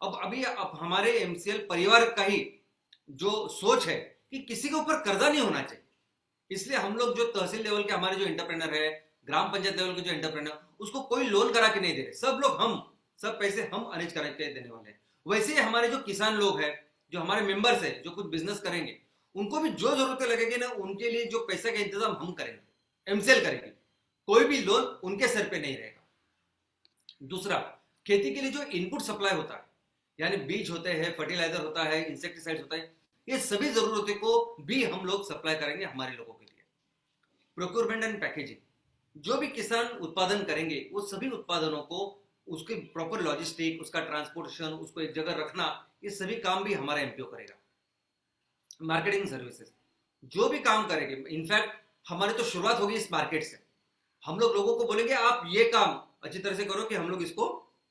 [SPEAKER 1] अब हमारे एमसीएल परिवार का ही जो सोच है कि किसी के ऊपर कर्जा नहीं होना चाहिए, इसलिए हम लोग जो तहसील लेवल के हमारे जो एंटरप्रेनर है, ग्राम पंचायत लेवल के जो एंटरप्रेनर, उसको कोई लोन करा के नहीं दे रहे, सब लोग सब पैसे हम अरेंज करा के देने वाले हैं। वैसे ही हमारे जो किसान लोग हैं, जो हमारे मेंबर्स हैं, जो कुछ बिजनेस करेंगे, उनको भी जो जरूरतें लगेगी ना, उनके लिए जो पैसे का इंतजाम हम करेंगे, एमसेल करेंगे, कोई भी लोन उनके सर पे नहीं रहेगा। दूसरा, खेती के लिए जो इनपुट सप्लाई होता है, यानी बीज होते हैं, फर्टिलाइजर होता है, इंसेक्टिसाइड होता है, ये सभी जरूरतों को भी हम लोग सप्लाई करेंगे हमारे लोगों के लिए। प्रोक्योरमेंट एंड पैकेजिंग, जो भी किसान उत्पादन करेंगे वो सभी उत्पादनों को, उसके प्रॉपर लॉजिस्टिक, उसका ट्रांसपोर्टेशन, उसको एक जगह रखना, ये सभी काम भी हमारा एमपीओ करेगा। मार्केटिंग सर्विसेज, जो भी काम करेंगे, इनफैक्ट हमारी तो शुरुआत होगी इस मार्केट से, हम लोग लोगों को बोलेंगे आप ये काम अच्छी तरह से करो कि हम लोग इसको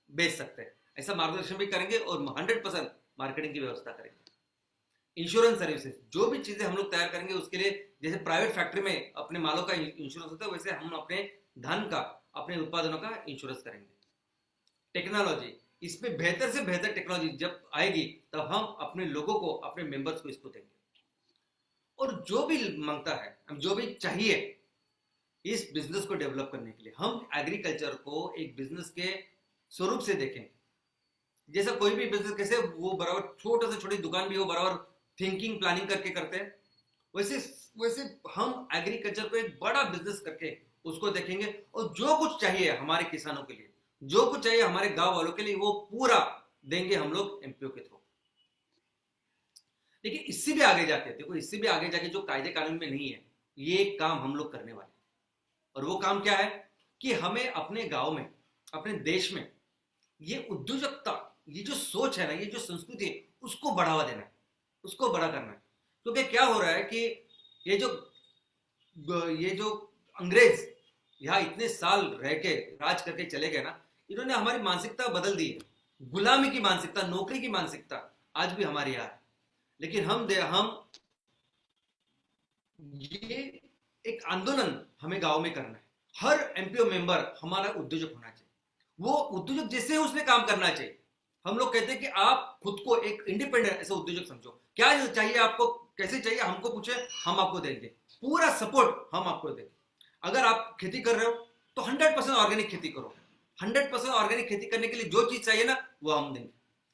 [SPEAKER 1] बेच सकते हैं, ऐसा मार्गदर्शन भी करेंगे और 100% मार्केटिंग की व्यवस्था करेंगे। इंश्योरेंस सर्विसेज, जो भी चीजें हम लोग तैयार करेंगे उसके लिए, जैसे प्राइवेट फैक्ट्री में अपने मालों का इंश्योरेंस होता है, वैसे हम अपने धन का, अपने उत्पादनों का इंश्योरेंस करेंगे। टेक्नोलॉजी, इसमें बेहतर से बेहतर टेक्नोलॉजी जब आएगी तब हम अपने लोगों को, अपने मेंबर्स को इसको देंगे। और जो भी मांगता है, जो भी चाहिए इस बिजनेस को डेवलप करने के लिए, हम एग्रीकल्चर को एक बिजनेस के स्वरूप से देखें। जैसा कोई भी बिजनेस कैसे वो बराबर छोटे से छोटी दुकान भी हो बराबर थिंकिंग प्लानिंग करके करते हैं, वैसे वैसे हम एग्रीकल्चर को एक बड़ा बिजनेस करके उसको देखेंगे, और जो कुछ चाहिए हमारे किसानों के लिए, जो कुछ चाहिए हमारे गांव वालों के लिए, वो पूरा देंगे हम लोग एमपीओ के थ्रू। लेकिन इससे भी आगे जाके देखो, इससे भी आगे जाके जो कायदे कानून में नहीं है, ये काम हम लोग करने वाले। और वो काम क्या है कि हमें अपने गांव में, अपने देश में ये उद्योजकता, ये जो सोच है ना, ये जो संस्कृति है, उसको बढ़ावा देना है, उसको बड़ा करना है। क्योंकि क्या हो रहा है कि ये जो अंग्रेज यहाँ इतने साल रह के राज करके चले गए ना, इन्होंने हमारी मानसिकता बदल दी है। गुलामी की मानसिकता, नौकरी की मानसिकता आज भी हमारे यहाँ है। लेकिन हम ये एक आंदोलन हमें गांव में करना है। हर एमपीओ मेंबर हमारा उद्योजक होना चाहिए, वो उद्योजक जैसे उसने काम करना चाहिए। हम लोग कहते हैं कि आप खुद को एक इंडिपेंडेंट ऐसा उद्योजक समझो, क्या चाहिए आपको, कैसे चाहिए हमको पूछे, हम आपको देंगे, पूरा सपोर्ट हम आपको देंगे। अगर आप खेती कर रहे हो तो 100% ऑर्गेनिक खेती करो, 100% ऑर्गेनिक खेती करने के लिए जो चीज चाहिए ना वो हम देंगे,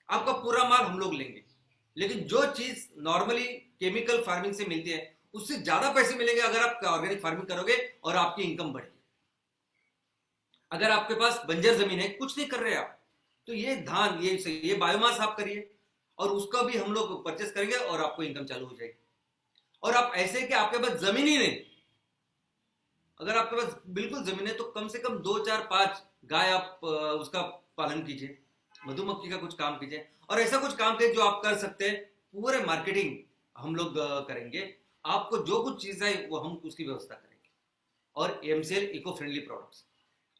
[SPEAKER 1] आपका पूरा माल हम लोग लेंगे। लेकिन जो चीज नॉर्मली केमिकल फार्मिंग से मिलती है उससे ज्यादा पैसे मिलेंगे अगर आप ऑर्गेनिक फार्मिंग करोगे और आपकी इनकम बढ़ेगी। अगर आपके पास बंजर जमीन है, कुछ नहीं कर रहे आप, तो ये धान, ये बायोमास आप करिए और उसका भी हम लोग परचेस करेंगे और आपको इनकम चालू हो जाएगी। और आप ऐसे कि आपके पास जमीन ही नहीं, अगर आपके पास बिल्कुल जमीन है तो कम से कम 2 4 5 गाय आप उसका पालन कीजिए, मधुमक्खी का कुछ काम कीजिए, और ऐसा कुछ काम कीजिए जो आप कर सकते हैं। पूरे मार्केटिंग हम लोग करेंगे आपको जो कुछ चीज़ है वो हम उसकी व्यवस्था करेंगे। और एमसीएल इको फ्रेंडली प्रोडक्ट्स,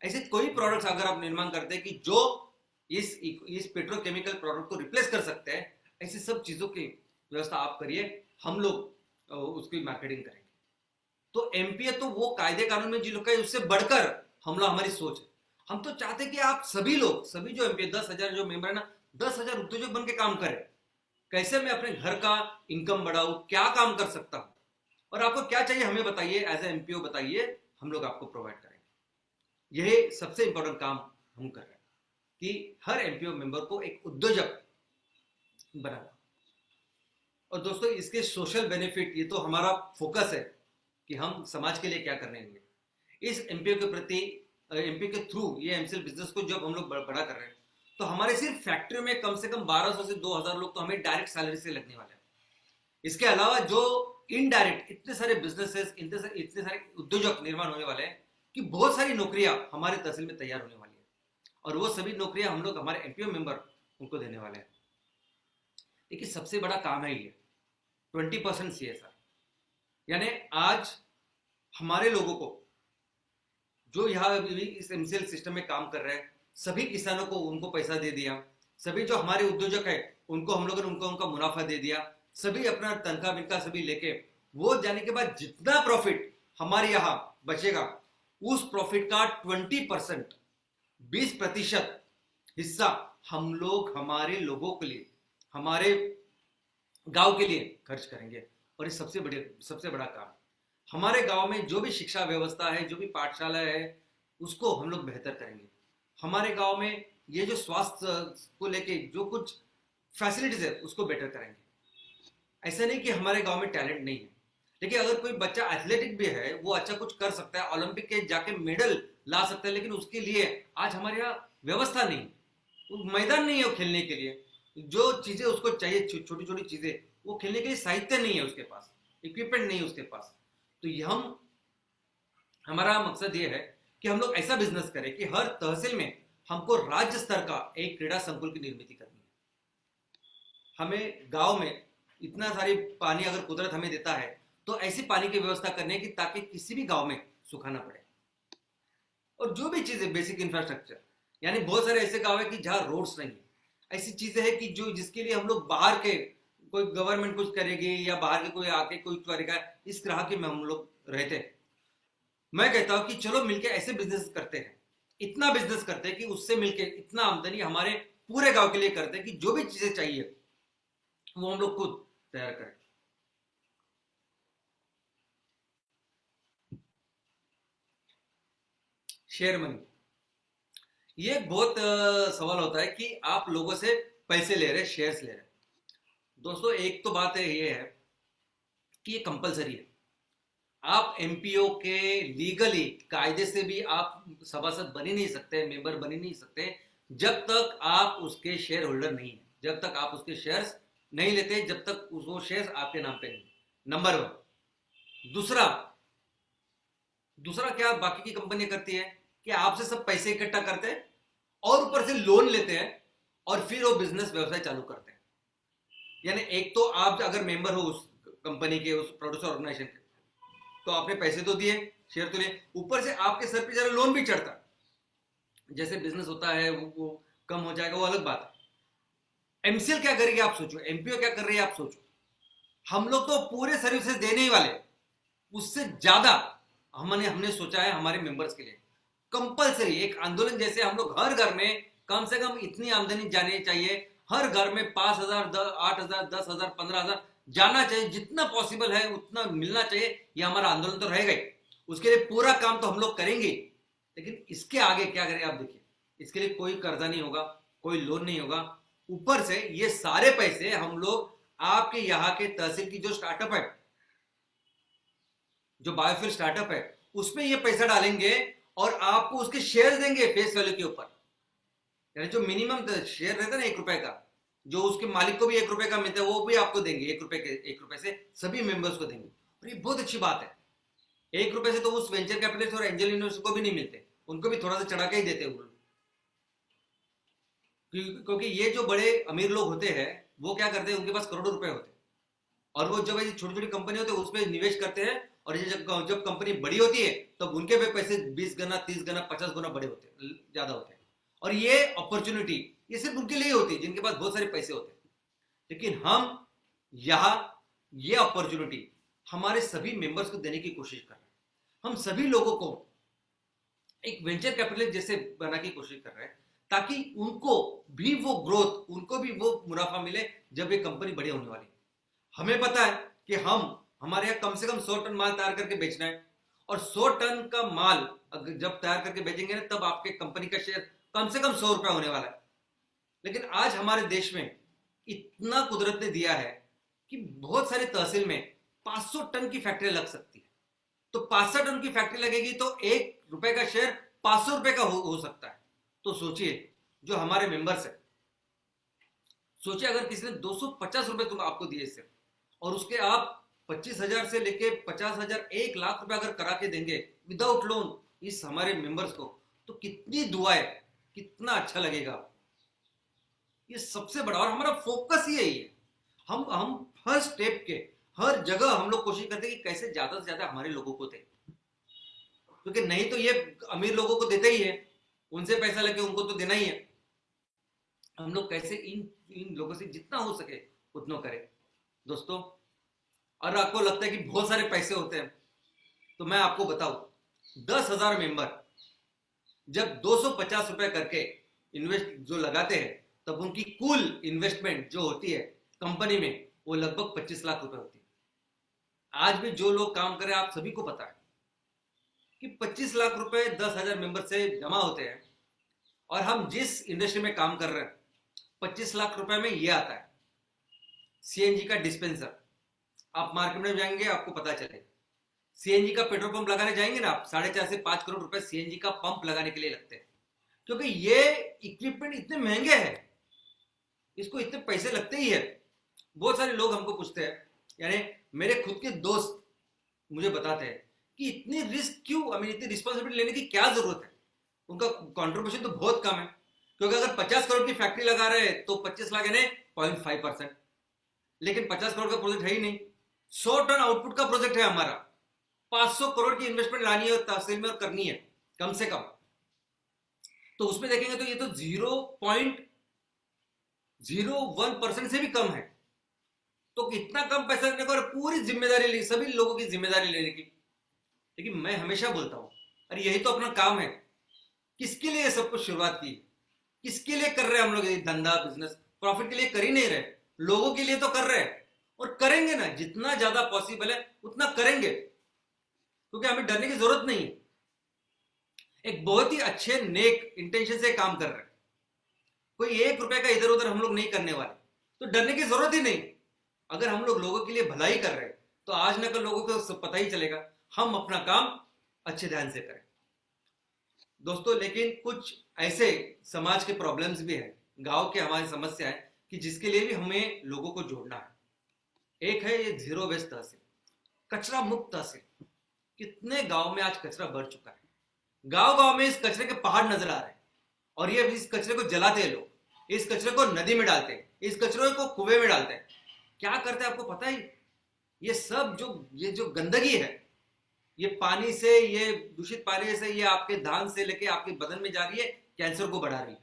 [SPEAKER 1] ऐसे कोई प्रोडक्ट्स अगर आप निर्माण करते हैं कि जो इस पेट्रोकेमिकल प्रोडक्ट को रिप्लेस कर सकते हैं, ऐसी सब चीज़ों की व्यवस्था आप करिए, हम लोग उसकी मार्केटिंग करेंगे। तो एमपीए तो वो कायदे कानून में जो लोग है उससे बढ़कर हम लोग, हमारी सोच है, हम तो चाहते हैं कि आप सभी लोग, सभी जो एमपीए 10,000 जो मेंबर है ना, 10,000 उद्योजक बन के काम करें। कैसे मैं अपने घर का इनकम बढ़ाऊं, क्या काम कर सकता हूं, और आपको क्या चाहिए हमें बताइए, एज ए एमपीओ बताइए, हम लोग आपको प्रोवाइड करेंगे। यही सबसे इंपॉर्टेंट काम हम कर रहे हैं कि हर एमपीओ मेंबर को एक उद्योजक बनाना। और दोस्तों इसके सोशल बेनिफिट, ये तो हमारा फोकस है कि हम समाज के लिए क्या करने हैं। इस एमपीओ के प्रति, एमपीओ के थ्रू ये एमसीएल बिजनेस को जब हम लोग बड़ा कर रहे हैं, तो हमारे सिर्फ फैक्ट्रियों में कम से कम 1200 से 2000 लोग तो हमें डायरेक्ट सैलरी से लगने वाले हैं। इसके अलावा जो इनडायरेक्ट इतने सारे बिजनेसेस, इतने सारे उद्योजक निर्माण होने वाले हैं कि बहुत सारी नौकरियां हमारे तहसील में तैयार होने वाली है, और वो सभी नौकरियां हम लोग हमारे एमपीओ मेंबर उनको देने वाले हैं। लेकिन सबसे बड़ा काम है ये 20% सीएसआर, यानी आज हमारे लोगों को जो यहाँ इस एमसीएल सिस्टम में काम कर रहे हैं, सभी किसानों को उनको पैसा दे दिया, सभी जो हमारे उद्योजक है उनको हम लोगों ने उनका मुनाफा दे दिया, सभी अपना तनख्वाह बिनका सभी लेके वो जाने के बाद जितना प्रॉफिट हमारे यहाँ बचेगा, उस प्रॉफिट का 20%, 20% हिस्सा हम लोग हमारे लोगों के लिए, हमारे गांव के लिए खर्च करेंगे। और ये सबसे बड़ा काम, हमारे गांव में जो भी शिक्षा व्यवस्था है, जो भी पाठशाला है, उसको हम लोग बेहतर करेंगे। हमारे गांव में ये जो स्वास्थ्य को लेके जो कुछ फैसिलिटीज है उसको बेटर करेंगे। ऐसा नहीं कि हमारे गांव में टैलेंट नहीं है, लेकिन अगर कोई बच्चा एथलेटिक भी है, वो अच्छा कुछ कर सकता है, ओलंपिक के जाके मेडल ला सकता है, लेकिन उसके लिए आज हमारे यहाँ व्यवस्था नहीं, मैदान नहीं है खेलने के लिए, जो चीजें उसको चाहिए, छोटी छोटी चीजें, वो खेलने के लिए साहित्य नहीं है उसके पास, इक्विपमेंट नहीं है उसके पास। तो हमारा मकसद ये है कि हम लोग ऐसा बिजनेस करें कि हर तहसील में हमको राज्य स्तर का एक क्रीड़ा संकुल की निर्मित करनी है। हमें गांव में इतना सारी पानी अगर कुदरत हमें देता है, तो ऐसी पानी की व्यवस्था करनी है कि ताकि किसी भी गांव में सूखा ना पड़े। और जो भी चीजें बेसिक इंफ्रास्ट्रक्चर, यानी बहुत सारे ऐसे गांव है कि जहां रोड्स नहीं है, ऐसी चीजें हैं कि जो जिसके लिए हम लोग बाहर के कोई गवर्नमेंट कुछ करेगी या बाहर के कोई आके कोई करेगा, इस तरह के में हम लोग रहते हैं। मैं कहता हूं कि चलो मिलके ऐसे बिजनेस करते हैं, इतना बिजनेस करते हैं कि उससे मिलके इतना आमदनी हमारे पूरे गांव के लिए करते हैं कि जो भी चीजें चाहिए वो हम लोग खुद तैयार करें। शेयर मनी, ये बहुत सवाल होता है कि आप लोगों से पैसे ले रहे, शेयर्स ले रहे। दोस्तों एक तो बात है, ये है कि ये कंपलसरी है। आप एमपीओ के लीगली कायदे से भी आप सभासद बन ही नहीं सकते, मेंबर बन ही नहीं सकते, जब तक आप उसके शेयर होल्डर नहीं है, जब तक आप उसके शेयर्स नहीं लेते, जब तक वो शेयर्स आपके नाम पे नहीं। नंबर 1। दूसरा दूसरा क्या बाकी की कंपनी करती है कि आपसे सब पैसे इकट्ठा करते हैं और ऊपर से लोन लेते हैं और फिर वो बिजनेस व्यवसाय चालू करते हैं। यानी एक तो आप अगर मेंबर हो उस कंपनी के, उस प्रोड्यूसर ऑर्गेनाइजेशन के, तो आपने पैसे तो दिए, शेयर तो लिए, ऊपर से आपके सर पे जरा लोन भी चढ़ता। जैसे बिजनेस होता है वो कम हो जाएगा, वो अलग बात है। एमसीएल क्या करेगी आप सोचो, एमपीओ क्या कर रही है आप सोचो। हम लोग तो पूरे सर्विसेज देने ही वाले, उससे ज्यादा हमने सोचा है हमारे मेंबर्स के लिए। कंपलसरी एक आंदोलन जैसे हम लोग हर घर में कम से कम इतनी आमदनी जानी चाहिए, हर घर में 5,000, 8,000, 10,000, 15,000 जाना चाहिए, जितना पॉसिबल है उतना मिलना चाहिए। ये हमारा आंदोलन तो रहेगा ही, उसके लिए पूरा काम तो हम लोग करेंगे। लेकिन इसके आगे क्या करें आप देखिए, इसके लिए कोई कर्जा नहीं होगा, कोई लोन नहीं होगा, ऊपर से ये सारे पैसे हम लोग आपके यहाँ के तहसील की जो स्टार्टअप है, जो बायोफ्यूल स्टार्टअप है, उसमें ये पैसा डालेंगे और आपको उसके शेयर देंगे फेस वैल्यू के ऊपर। यानी जो मिनिमम शेयर रहता है ना 1 रुपए का, जो उसके मालिक को भी 1 रुपए का मिलता है, वो भी आपको देंगे 1 रुपए से सभी मेंबर्स को देंगे। और ये बहुत अच्छी बात है। 1 रुपए से तो उस वेंचर कैपिटलिस्ट और एंजल इन्वेस्टर को भी नहीं मिलते, उनको भी थोड़ा सा चढ़ा के ही देते हैं। क्योंकि ये जो बड़े अमीर लोग होते हैं वो क्या करते हैं, उनके पास करोड़ों रुपए होते हैं, और वो जब ऐसी छोटी छोटी कंपनी होती है उसमें निवेश करते हैं, और ये जब जब कंपनी बड़ी होती है तब उनके भी पैसे 20 गुना 30 गुना 50 गुना बड़े होते हैं, ज्यादा होते हैं। और ये अपॉर्चुनिटी ये सिर्फ उनके लिए ही होती है जिनके पास बहुत सारे पैसे होते हैं। लेकिन हम यहाँ ये अपॉर्चुनिटी हमारे सभी मेंबर्स को देने की कोशिश कर रहे हैं। हम सभी लोगों को एक वेंचर कैपिटलिस्ट जैसे बनाने की कोशिश कर रहे हैं, ताकि उनको भी वो ग्रोथ, उनको भी वो मुनाफा मिले जब ये कंपनी बड़ी होने वाली है। हमें पता है कि हमारे यहाँ कम से कम 100 टन माल तैयार करके बेचना है, और 100 टन का माल अगर जब तैयार करके बेचेंगे ना तब आपके कंपनी का शेयर कम से कम 100 रुपया होने वाला है। लेकिन आज हमारे देश में इतना कुदरत ने दिया है कि बहुत सारी तहसील में 500 टन की फैक्ट्री लग सकती है। तो 500 टन की फैक्ट्री लगेगी तो 1 रुपए का शेयर 500 रुपए का हो सकता है। तो सोचिए जो हमारे मेंबर्स है, सोचिए अगर किसी ने 250 रुपए तुम आपको दिए सिर्फ, और उसके आप 25,000 से लेके 50,000 1 लाख रुपए अगर करा के देंगे विदाउट लोन इस हमारे मेंबर्स को, तो कितनी दुआएं, कितना अच्छा लगेगा। ये सबसे बड़ा, और हमारा फोकस ही यही है। हम हर स्टेप के हर जगह हम लोग कोशिश करते हैं कि कैसे ज्यादा से ज्यादा हमारे लोगों को दे, क्योंकि नहीं तो ये अमीर लोगों को देते ही है, उनसे पैसा लेके उनको तो देना ही है। हम लोग कैसे इन लोगों से जितना हो सके उतना करें दोस्तों। और आपको लगता है कि बहुत सारे पैसे होते हैं, तो मैं आपको बताऊं 10,000 मेंबर जब 250 रुपए करके इन्वेस्ट जो लगाते हैं, तब उनकी कुल इन्वेस्टमेंट जो होती है कंपनी में वो लगभग 25 लाख रुपए होती है। आज भी जो लोग काम कर रहे हैं आप सभी को पता है कि 25 लाख रुपए 10,000 मेंबर से जमा होते हैं। और हम जिस इंडस्ट्री में काम कर रहे हैं 25 लाख रुपए में ये आता है सीएनजी का डिस्पेंसर। आप मार्केट में जाएंगे आपको पता चलेगा, सीएनजी का पेट्रोल पंप लगाने जाएंगे ना आप, 4.5 से 5 करोड़ रुपए सीएनजी का पंप लगाने के लिए लगते हैं, क्योंकि ये इक्विपमेंट इतने महंगे हैं, इसको इतने पैसे लगते ही है। बहुत सारे लोग हमको पूछते हैं, यानी मेरे खुद के दोस्त मुझे बताते हैं कि इतनी रिस्क क्यों, इतनी रिस्पॉन्सिबिलिटी लेने की क्या जरूरत है। उनका कॉन्ट्रीब्यूशन तो बहुत कम है, क्योंकि अगर 50 करोड़ की फैक्ट्री लगा रहे हैं तो 25 लाख यानी 0.5%, लेकिन 50 करोड़ का प्रोजेक्ट है ही नहीं। 100 टन आउटपुट का प्रोजेक्ट है हमारा, 500 करोड़ की इन्वेस्टमेंट लानी है तहसील में और करनी है कम से कम। तो उसमें देखेंगे तो ये तो 0.01% से भी कम है। तो इतना कम पैसा देने को और पूरी जिम्मेदारी ली, सभी लोगों की जिम्मेदारी लेने की। लेकिन मैं हमेशा बोलता हूं अरे यही तो अपना काम है। किसके लिए सब कुछ शुरुआत की, किसके लिए कर रहे हैं हम लोग ये धंधा बिजनेस? प्रॉफिट के लिए कर ही नहीं रहे, लोगों के लिए तो कर रहे हैं, और करेंगे ना, जितना ज्यादा पॉसिबल है उतना करेंगे, क्योंकि हमें डरने की जरूरत नहीं है। एक बहुत ही अच्छे नेक इंटेंशन से काम कर रहे हैं, कोई 1 रुपए का इधर उधर हम लोग नहीं करने वाले, तो डरने की जरूरत ही नहीं। अगर हम लोग लोगों के लिए भलाई कर रहे हैं तो आज न कल लोगों को सब पता ही चलेगा, हम अपना काम अच्छे ध्यान से करें दोस्तों। लेकिन कुछ ऐसे समाज के प्रॉब्लम्स भी हैं, गांव के हमारी समस्या है कि जिसके लिए भी हमें लोगों को जोड़ना है। एक है ये जीरो वेस्ट तहसील, कचरा मुक्त तहसील। कितने गांव में आज कचरा बढ़ चुका है, गांव गांव में इस कचरे के पहाड़ नजर आ रहे हैं, और ये इस कचरे को जलाते हैं लोग, इस कचरे को नदी में डालते हैं, इस कचरे को कुएं में डालते हैं। क्या करते हैं आपको पता ही? ये सब ये जो गंदगी है, ये पानी से, ये दूषित पानी से, ये आपके धान से लेके आपके बदन में जा रही है, कैंसर को बढ़ा रही है।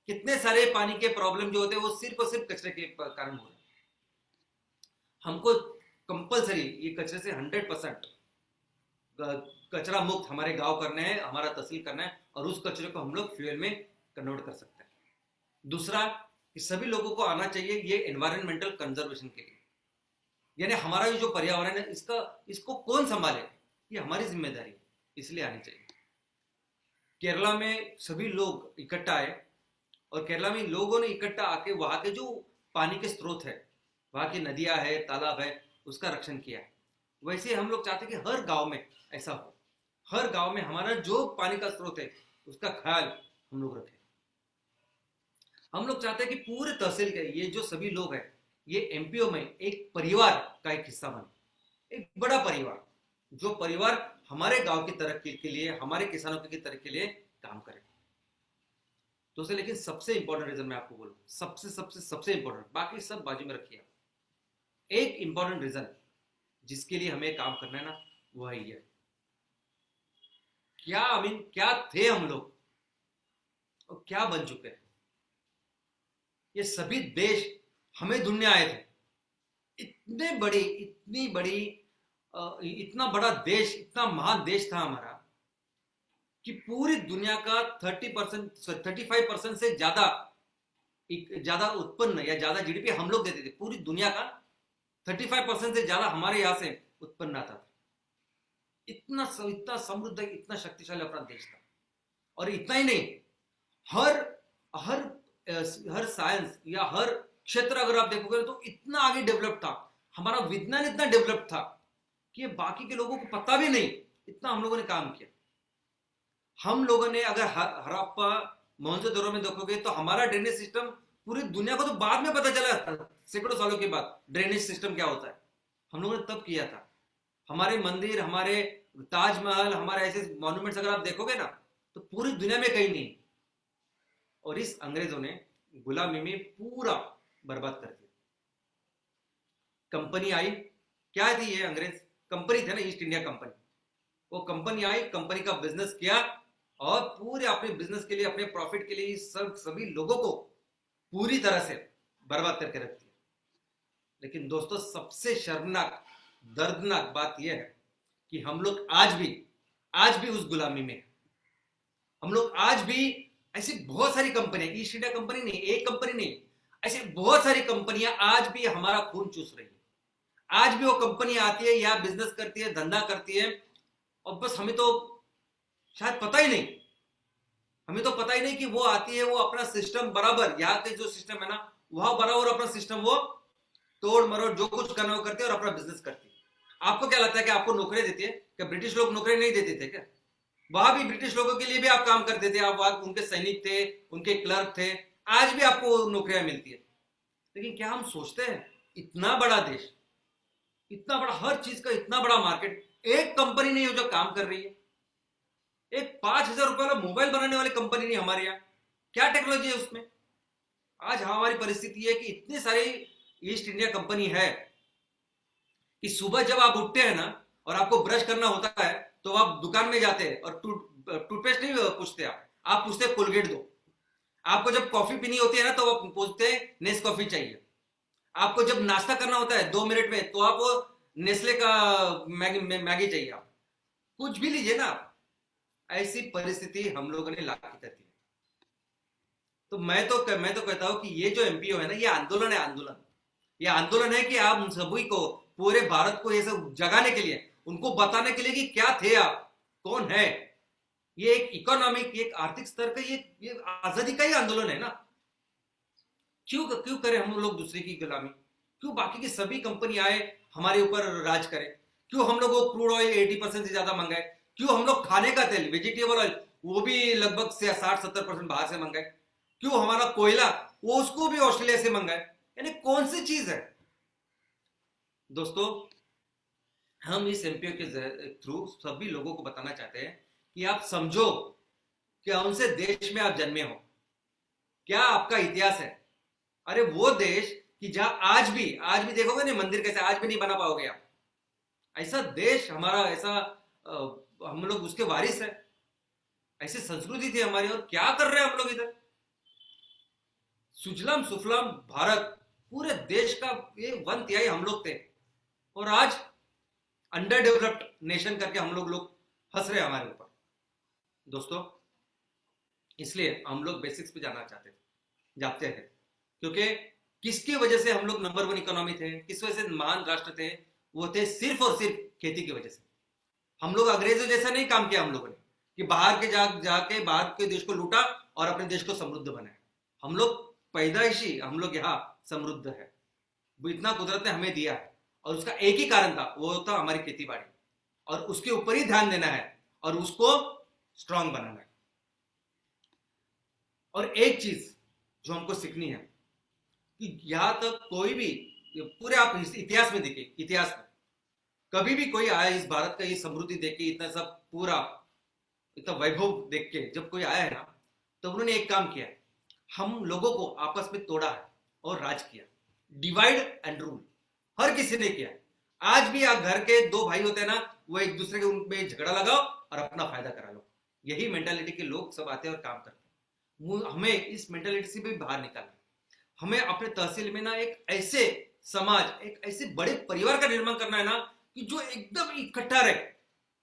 [SPEAKER 1] कितने सारे पानी के प्रॉब्लम जो होते हैं वो सिर्फ और सिर्फ कचरे के कारण हो रहे हैं। हमको कंपलसरी ये कचरे से 100% कचरा मुक्त हमारे गांव करना है, हमारा तहसील करना है, और उस कचरे को हम लोग फ्यूल में कन्वर्ट कर सकते हैं। दूसरा कि सभी लोगों को आना चाहिए ये एनवायरमेंटल कंजर्वेशन के लिए, यानी हमारा ये जो पर्यावरण है इसको कौन संभाले, ये हमारी जिम्मेदारी है, इसलिए आनी चाहिए। केरला में सभी लोग इकट्ठा आए, और केरला में लोगों ने इकट्ठा आके वहां के जो पानी के स्रोत है, वहां की नदियां है, तालाब है, उसका रक्षण किया है। वैसे हम लोग चाहते हैं कि हर गांव में ऐसा हो, हर गांव में हमारा जो पानी का स्रोत है उसका ख्याल हम लोग रखें। हम लोग चाहते हैं कि पूरे तहसील के ये जो सभी लोग हैं ये एमपीओ में एक परिवार का एक हिस्सा बने, एक बड़ा परिवार, जो परिवार हमारे गांव की तरक्की के लिए, हमारे किसानों की तरक्की के लिए काम करे दोस्तों। लेकिन सबसे इंपॉर्टेंट रीजन मैं आपको बोलूं, सबसे सबसे सबसे इंपॉर्टेंट, बाकी सब बाजू में रखिए, एक इंपॉर्टेंट रीजन जिसके लिए हमें काम करना है ना, वो है ये। क्या क्या थे हम लोग और क्या बन चुके हैं। ये सभी देश हमें ढूंढने आए थे। इतनी बड़ी इतना बड़ा देश, इतना महान देश था हमारा कि पूरी दुनिया का 35% से ज्यादा उत्पन्न या ज्यादा जीडीपी हम लोग देते थे। पूरी दुनिया का 35% से ज्यादा हमारे यहां से उत्पन्न आता था। इतना समृद्ध, इतना शक्तिशाली अपना देश था। और इतना ही नहीं, हर हर हर साइंस या हर क्षेत्र अगर आप देखोगे तो इतना आगे डेवलप था। हमारा विज्ञान इतना डेवलप था कि बाकी के लोगों को पता भी नहीं, इतना हम लोगों ने काम किया। हम लोगों ने अगर हड़प्पा मोहनजोदड़ो में देखोगे तो हमारा ड्रेनेज सिस्टम पूरी दुनिया को तो बाद में पता चला, सैकड़ों सालों के बाद ड्रेनेज सिस्टम क्या होता है। हम लोगों ने तब किया था। हमारे मंदिर, हमारे ताजमहल, हमारे ऐसे मॉन्यूमेंट्स अगर आप देखोगे ना तो पूरी दुनिया में कहीं नहीं। और इस अंग्रेजों ने गुलामी में पूरा बर्बाद कर दिया। कंपनी आई, क्या थी ये अंग्रेज? कंपनी थे ना, ईस्ट इंडिया कंपनी। वो कंपनी आई, कंपनी का बिजनेस किया और पूरे अपने बिजनेस के लिए, अपने प्रॉफिट के लिए सभी लोगों को पूरी तरह से बर्बाद करके रख दिया। लेकिन दोस्तों, सबसे शर्मनाक, दर्दनाक बात यह है कि हम लोग आज भी उस गुलामी में। हम लोग आज भी ऐसी बहुत सारी कंपनियां, ईस्ट इंडिया कंपनी नहीं, एक कंपनी नहीं, ऐसी बहुत सारी कंपनियां आज भी हमारा खून चूस रही है। आज भी वो कंपनी आती है, यहाँ बिजनेस करती है, धंधा करती है, और बस हमें तो शायद पता ही नहीं। हमें तो पता ही नहीं कि वो आती है, वो अपना सिस्टम बराबर, यहाँ के जो सिस्टम है ना, वहां बराबर अपना सिस्टम वो तोड़ मरोड़ जो कुछ करना वो करती है और अपना बिजनेस करती है। आपको क्या लगता है कि आपको नौकरियां देती है? क्या ब्रिटिश लोग नौकरी नहीं देते थे क्या? वहां भी ब्रिटिश लोगों के लिए भी आप काम करते थे, आप वहां उनके सैनिक थे, उनके क्लर्क थे। आज भी आपको नौकरियां मिलती है। लेकिन क्या हम सोचते हैं, इतना बड़ा देश, इतना बड़ा, हर चीज का इतना बड़ा मार्केट, एक कंपनी नहीं हो जो काम कर रही है। एक 5,000 रुपए वाला मोबाइल बनाने वाली कंपनी नहीं हमारे यहाँ। क्या टेक्नोलॉजी है उसमें? आज हमारी परिस्थिति है कि इतनी सारी ईस्ट इंडिया कंपनी है कि सुबह जब आप उठते हैं ना और आपको ब्रश करना होता है तो आप दुकान में जाते हैं और टूथपेस्ट नहीं पूछते, आप पूछते हैं कोलगेट दो। आपको जब कॉफी पीनी होती है ना तो आप पूछते हैं नेस कॉफी चाहिए। आपको जब नाश्ता करना होता है 2 मिनट में तो आप नेस्ले का मैगी चाहिए। आप कुछ भी लीजिए ना आप। ऐसी परिस्थिति हम लोगों ने ला के कर दी। तो मैं तो कहता हूं कि ये जो एमपीओ है ना, ये आंदोलन है, आंदोलन। ये आंदोलन है कि आप सभी को, पूरे भारत को ये सब जगाने के लिए, उनको बताने के लिए कि क्या थे आप, कौन है। ये एक इकोनॉमिक, एक आर्थिक स्तर का ये आजादी का ही आंदोलन है ना। क्यों क्यों करें हम लोग दूसरे की गुलामी? क्यों बाकी की सभी कंपनी आए हमारे ऊपर राज करें? क्यों हम लोग वो क्रूड ऑयल 80% से ज्यादा मंगाए? क्यों हम लोग खाने का तेल, वेजिटेबल ऑयल, वो भी लगभग से 60-70% बाहर से मंगाए? क्यों हमारा कोयला, वो उसको भी ऑस्ट्रेलिया से मंगाए? यानी कौन सी चीज है? दोस्तों, हम इस एमपीओ के थ्रू सभी लोगों को बताना चाहते हैं कि आप समझो कि कौन से देश में आप जन्मे हो, क्या आपका इतिहास है। अरे वो देश कि जहां आज भी देखोगे ना मंदिर कैसे, आज भी नहीं बना पाओगे आप। ऐसा देश हमारा, ऐसा हम लोग उसके वारिस है। ऐसी संस्कृति थी हमारी, और क्या कर रहे हैं हम लोग इधर? सुजलाम सुफलाम भारत, पूरे देश का ये 1/3 हम लोग थे, और आज अंडर डेवलप्ड नेशन करके हम लोग हंस रहे हैं हमारे ऊपर। दोस्तों, इसलिए हम लोग बेसिक्स पे जाते हैं, क्योंकि किसकी वजह से हम लोग नंबर 1 इकोनॉमी थे, किस वजह से महान राष्ट्र थे? वो थे सिर्फ और सिर्फ खेती की वजह से। हम लोग अंग्रेजों जैसा नहीं काम किया हम लोगों ने कि बाहर के जाके बाहर के देश को लूटा और अपने देश को समृद्ध बनाया। हम लोग पैदाइशी, हम लोग यहाँ समृद्ध है। वो इतना कुदरत ने हमें दिया है, और उसका एक ही कारण था, वो था हमारी खेती बाड़ी। और उसके ऊपर ही ध्यान देना है और उसको स्ट्रांग बनाना है। और एक चीज जो हमको सीखनी है कि यहां तक कोई भी, पूरे आप इतिहास में देखिए, इतिहास में कभी भी कोई आया इस भारत का ये समृद्धि देख के, इतना सब पूरा इतना वैभव देख के जब कोई आया है ना, तो उन्होंने एक काम किया है, हम लोगों को आपस में तोड़ा है और राज किया। Divide and rule. हर किसी ने किया है। आज भी आप घर के दो भाई होते हैं ना, वो एक दूसरे के उनपे झगड़ा लगाओ और अपना फायदा करा लो। यही मेंटालिटी के लोग सब आते हैं और काम करते हैं। हमें इस मेंटालिटी से भी बाहर निकालना है। हमें अपने तहसील में ना एक ऐसे समाज, एक ऐसे बड़े परिवार का निर्माण करना है ना कि जो एकदम इकट्ठा रहे,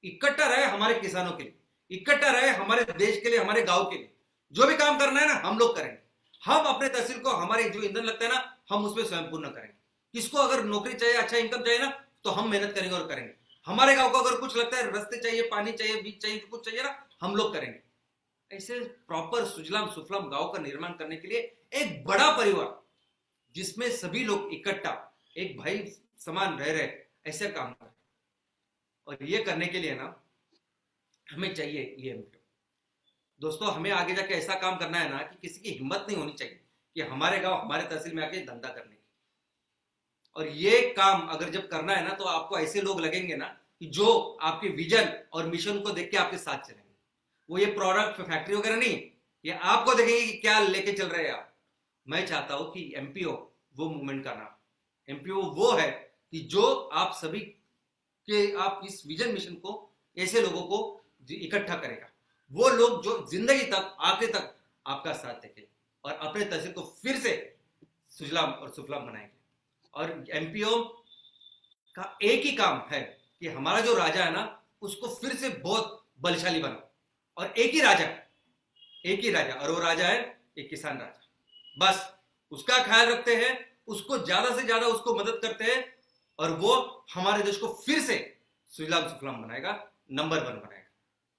[SPEAKER 1] इकट्ठा रहे हमारे किसानों के लिए, इकट्ठा रहे हमारे देश के लिए, हमारे गांव के लिए। जो भी काम करना है ना हम लोग करेंगे। हम अपने तहसील को, हमारे जो ईंधन लगता है ना, हम उसमें स्वयं पूर्ण करेंगे। किसको अगर नौकरी चाहिए, अच्छा इनकम चाहिए ना, तो हम मेहनत करेंगे और करेंगे। हमारे गांव को अगर कुछ लगता है, रास्ते चाहिए, पानी चाहिए, बीज चाहिए, कुछ चाहिए ना, हम लोग करेंगे। ऐसे प्रॉपर सुजलाम सुफलाम गांव का निर्माण करने के लिए एक बड़ा परिवार जिसमें सभी लोग इकट्ठा एक भाई समान रह रहे, ऐसे काम करें। और ये करने के लिए ना हमें चाहिए ये दोस्तों, हमें आगे जाके ऐसा काम करना है ना कि किसी की हिम्मत नहीं होनी चाहिए कि हमारे गांव, हमारे तहसील में आके धंधा करने की। और ये काम अगर जब करना है ना, तो आपको ऐसे लोग लगेंगे ना कि जो आपके विजन और मिशन को देख के आपके साथ चलेंगे। वो ये प्रोडक्ट फैक्ट्री वगैरह नहीं, ये आपको देखेंगे कि क्या लेके चल रहे हैं आप। मैं चाहता हूं कि एमपीओ वो मूवमेंट का नाम, एमपीओ वो है कि जो आप सभी के, आप इस विजन मिशन को, ऐसे लोगों को इकट्ठा करेगा। वो लोग जो जिंदगी तक, आखिर तक आपका साथ देंगे और अपने तहसील को फिर से सुजलाम और सुफलाम बनाएंगे। और एमपीओ का एक ही काम है कि हमारा जो राजा है ना, उसको फिर से बहुत बलशाली बना। और एक ही राजा, एक ही राजा, और वो राजा है एक किसान राजा। बस उसका ख्याल रखते हैं, उसको ज्यादा से ज्यादा उसको मदद करते हैं, और वो हमारे देश को फिर से सुजलाम सुफलाम बनाएगा, नंबर 1 बनाएगा।